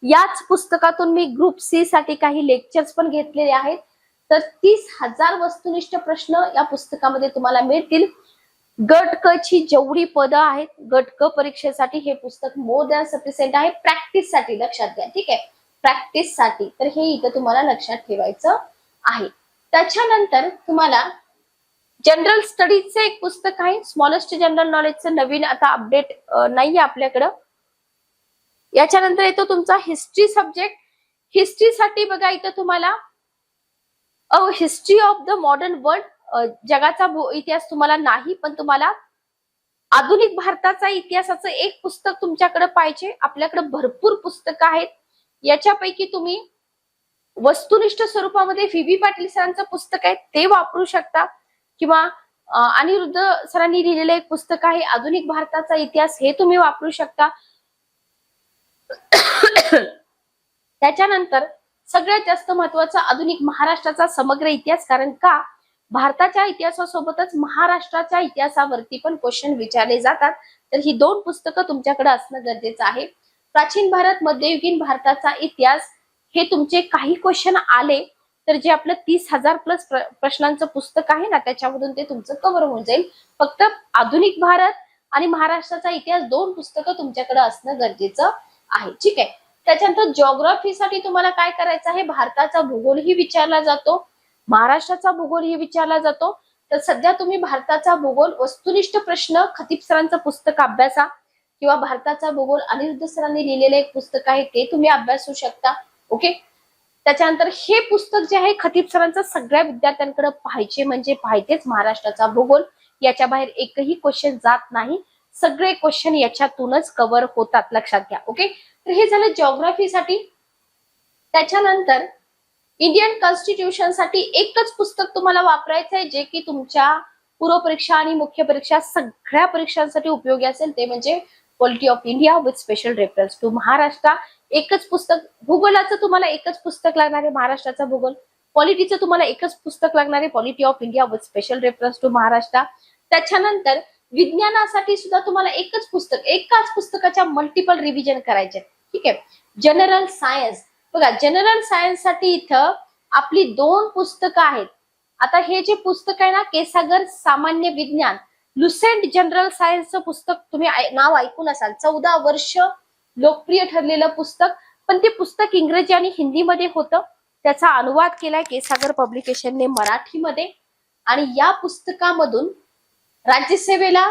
याच पुस्तकातून मी ग्रुप सी साठी काही लेक्चर्स पण घेतलेले आहेत. तर 30,000 वस्तुनिष्ठ प्रश्न या पुस्तकामध्ये तुम्हाला मिळतील. गट क ची जेवढी पदं आहेत गट क परीक्षेसाठी हे पुस्तक मोर दॅन सफिशियंट आहे प्रॅक्टिस साठी, लक्षात घ्या. ठीक आहे, प्रॅक्टिस साठी, तर हे इथं तुम्हाला लक्षात ठेवायचं आहे. त्याच्यानंतर तुम्हाला जनरल स्टडीजचं एक पुस्तक आहे, स्मॉलेस्ट जनरल नॉलेजचं नवीन आता अपडेट नाहीये आपल्याकडं. याच्यानंतर येतो तुमचा हिस्ट्री सब्जेक्ट. हिस्ट्रीसाठी बघा इथं तुम्हाला history of the modern world, जगाचा इतिहास तुम्हाला नाही, पण तुम्हाला आधुनिक भारताचा इतिहासाचं एक पुस्तक तुमच्याकडे पाहिजे. आपल्याकडे भरपूर पुस्तकं आहेत, याच्यापैकी तुम्ही वस्तुनिष्ठ स्वरूपामध्ये व्ही पाटील सरांचं पुस्तक आहे ते वापरू शकता, किंवा अनिरुद्ध सरांनी लिहिलेलं एक पुस्तक आहे आधुनिक भारताचा इतिहास, हे तुम्ही वापरू शकता. त्याच्यानंतर सगळ्यात जास्त महत्वाचा आधुनिक महाराष्ट्राचा समग्र इतिहास, कारण का भारताच्या इतिहासासोबतच महाराष्ट्राच्या इतिहासावरती पण क्वेश्चन विचारले जातात, तर ही दोन पुस्तकं तुमच्याकडे असणं गरजेचं आहे. प्राचीन भारत, मध्ययुगीन भारताचा इतिहास, हे तुमचे काही क्वेश्चन आले तर जे आपलं 30,000 प्लस प्रश्नांचं पुस्तक आहे ना, त्याच्यामधून ते तुमचं कव्हर होऊन जाईल. फक्त आधुनिक भारत आणि महाराष्ट्राचा इतिहास दोन पुस्तकं तुमच्याकडे असणं गरजेचं आहे. ठीक आहे. त्याच्यानंतर जिओग्राफीसाठी तुम्हाला काय करायचं आहे, भारताचा भूगोलही विचारला जातो, महाराष्ट्राचा भूगोलही विचारला जातो. तर सध्या तुम्ही भारताचा भूगोल वस्तुनिष्ठ प्रश्न खतीब सरांचं पुस्तक अभ्यासा, किंवा भारताचा भूगोल अनिरुद्ध सरांनी लिहिलेलं एक पुस्तक आहे ते तुम्ही अभ्यासू शकता. ओके. त्याच्यानंतर हे पुस्तक जे आहे खतीब सरांचं सगळ्या विद्यार्थ्यांकडे पाहिजे म्हणजे पाहिजेच. महाराष्ट्राचा भूगोल याच्या बाहेर एकही क्वेश्चन जात नाही, सगळे क्वेश्चन याच्यातूनच कव्हर होतात, लक्षात घ्या. ओके. तर हे झालं जिओग्राफीसाठी. त्याच्यानंतर इंडियन कॉन्स्टिट्यूशन साठी एकच पुस्तक तुम्हाला वापरायचं आहे, जे की तुमच्या पूर्व परीक्षा आणि मुख्य परीक्षा सगळ्या परीक्षांसाठी उपयोगी असेल, ते म्हणजे polity of India with special reference to Maharashtra. एकच पुस्तक. भूगोलाचं तुम्हाला एकच पुस्तक लागणार आहे, महाराष्ट्राचा भूगोल. पॉलिटीचं तुम्हाला एकच पुस्तक लागणार आहे, polity of India with special reference to Maharashtra. त्याच्यानंतर विज्ञानासाठी सुद्धा तुम्हाला एकच पुस्तक, एकाच पुस्तकाच्या मल्टिपल रिव्हिजन करायचे. ठीक आहे. जनरल सायन्स बघा, जनरल सायन्स साठी इथं आपली दोन पुस्तकं आहेत. आता हे जे पुस्तक आहे ना, केसागर सामान्य विज्ञान, लुसेंट जनरल सायन्सचं पुस्तक, तुम्ही नाव ऐकून असाल, 14 वर्ष लोकप्रिय ठरलेलं पुस्तक, पण ते पुस्तक इंग्रजी आणि हिंदीमध्ये होतं. त्याचा अनुवाद केलाय केसागर पब्लिकेशनने मराठीमध्ये. आणि या पुस्तकामधून राज्यसेवेला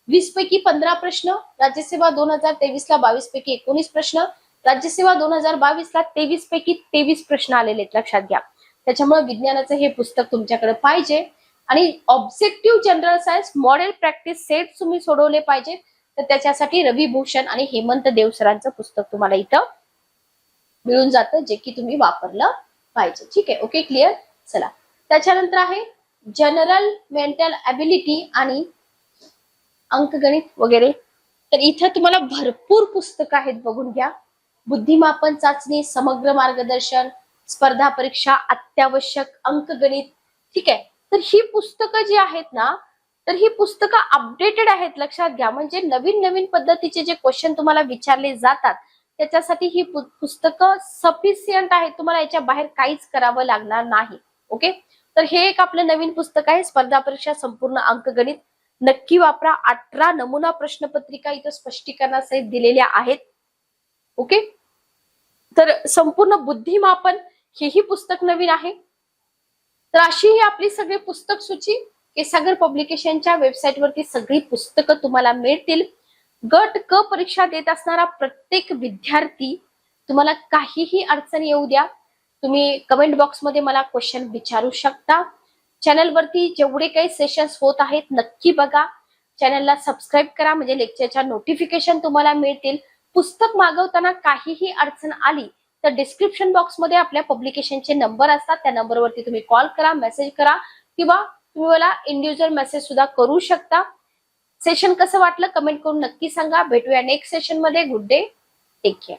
20 पैकी 15 प्रश्न, राज्यसेवा 2023 ला 22 पैकी 19 प्रश्न, राज्यसेवा 2022 ला 23 पैकी 23 प्रश्न आलेले आहेत, लक्षात घ्या. त्याच्यामुळे विज्ञानाचं हे पुस्तक तुमच्याकडे पाहिजे. आणि objective general science model practice set तुम्ही सोडवले पाहिजे, तर त्याच्यासाठी रवी भूषण आणि हेमंत देव सरांचं पुस्तक तुम्हाला इथं मिळून जातं, जे की तुम्ही वापरलं पाहिजे. ठीक आहे. Okay, clear. चला, त्याच्यानंतर आहे जनरल मेंटल ॲबिलिटी आणि अंकगणित वगैरे. तर इथं तुम्हाला भरपूर पुस्तकं आहेत, बघून घ्या. बुद्धिमापन चाचणी, समग्र मार्गदर्शन, स्पर्धा परीक्षा, अत्यावश्यक, अंकगणित. ठीक आहे. तर ही पुस्तकं जी आहेत ना, तर ही पुस्तकं अपडेटेड आहेत, लक्षात घ्या. म्हणजे नवीन नवीन पद्धतीचे जे क्वेश्चन तुम्हाला विचारले जातात, त्याच्यासाठी ही पुस्तकं सफिशियंट आहेत. तुम्हाला याच्या बाहेर काहीच करावं लागणार नाही. ओके. तर हे एक आपलं नवीन पुस्तक आहे, स्पर्धा परीक्षा संपूर्ण अंकगणित. नक्की वापरा. 18 नमुना प्रश्नपत्रिका इथं स्पष्टीकरणासहित दिलेल्या आहेत. ओके. तर संपूर्ण बुद्धिमापन हेही पुस्तक नवीन आहे. तर अशी ही आपली सगळी पुस्तक सूची केसागर पब्लिकेशनच्या वेबसाईटवरती सगळी पुस्तकं तुम्हाला मिळतील. गट क परीक्षा देत असणारा प्रत्येक विद्यार्थी, तुम्हाला काहीही अडचण येऊ द्या, तुम्ही कमेंट बॉक्समध्ये मला क्वेश्चन विचारू शकता. चॅनलवरती जेवढे काही सेशन्स होत आहेत नक्की बघा. चॅनलला सबस्क्राईब करा, म्हणजे लेक्चरच्या नोटिफिकेशन तुम्हाला मिळतील. पुस्तक मागवताना काहीही अडचण आली तर डिस्क्रिप्शन बॉक्समध्ये आपल्या पब्लिकेशनचे नंबर असतात, त्या नंबरवरती तुम्ही कॉल करा, मेसेज करा, किंवा तुम्ही मला इंडिव्हिज्युअल मेसेज सुद्धा करू शकता. सेशन कसं वाटलं कमेंट करून नक्की सांगा. भेटूया नेक्स्ट सेशन मध्ये. Good day, take care.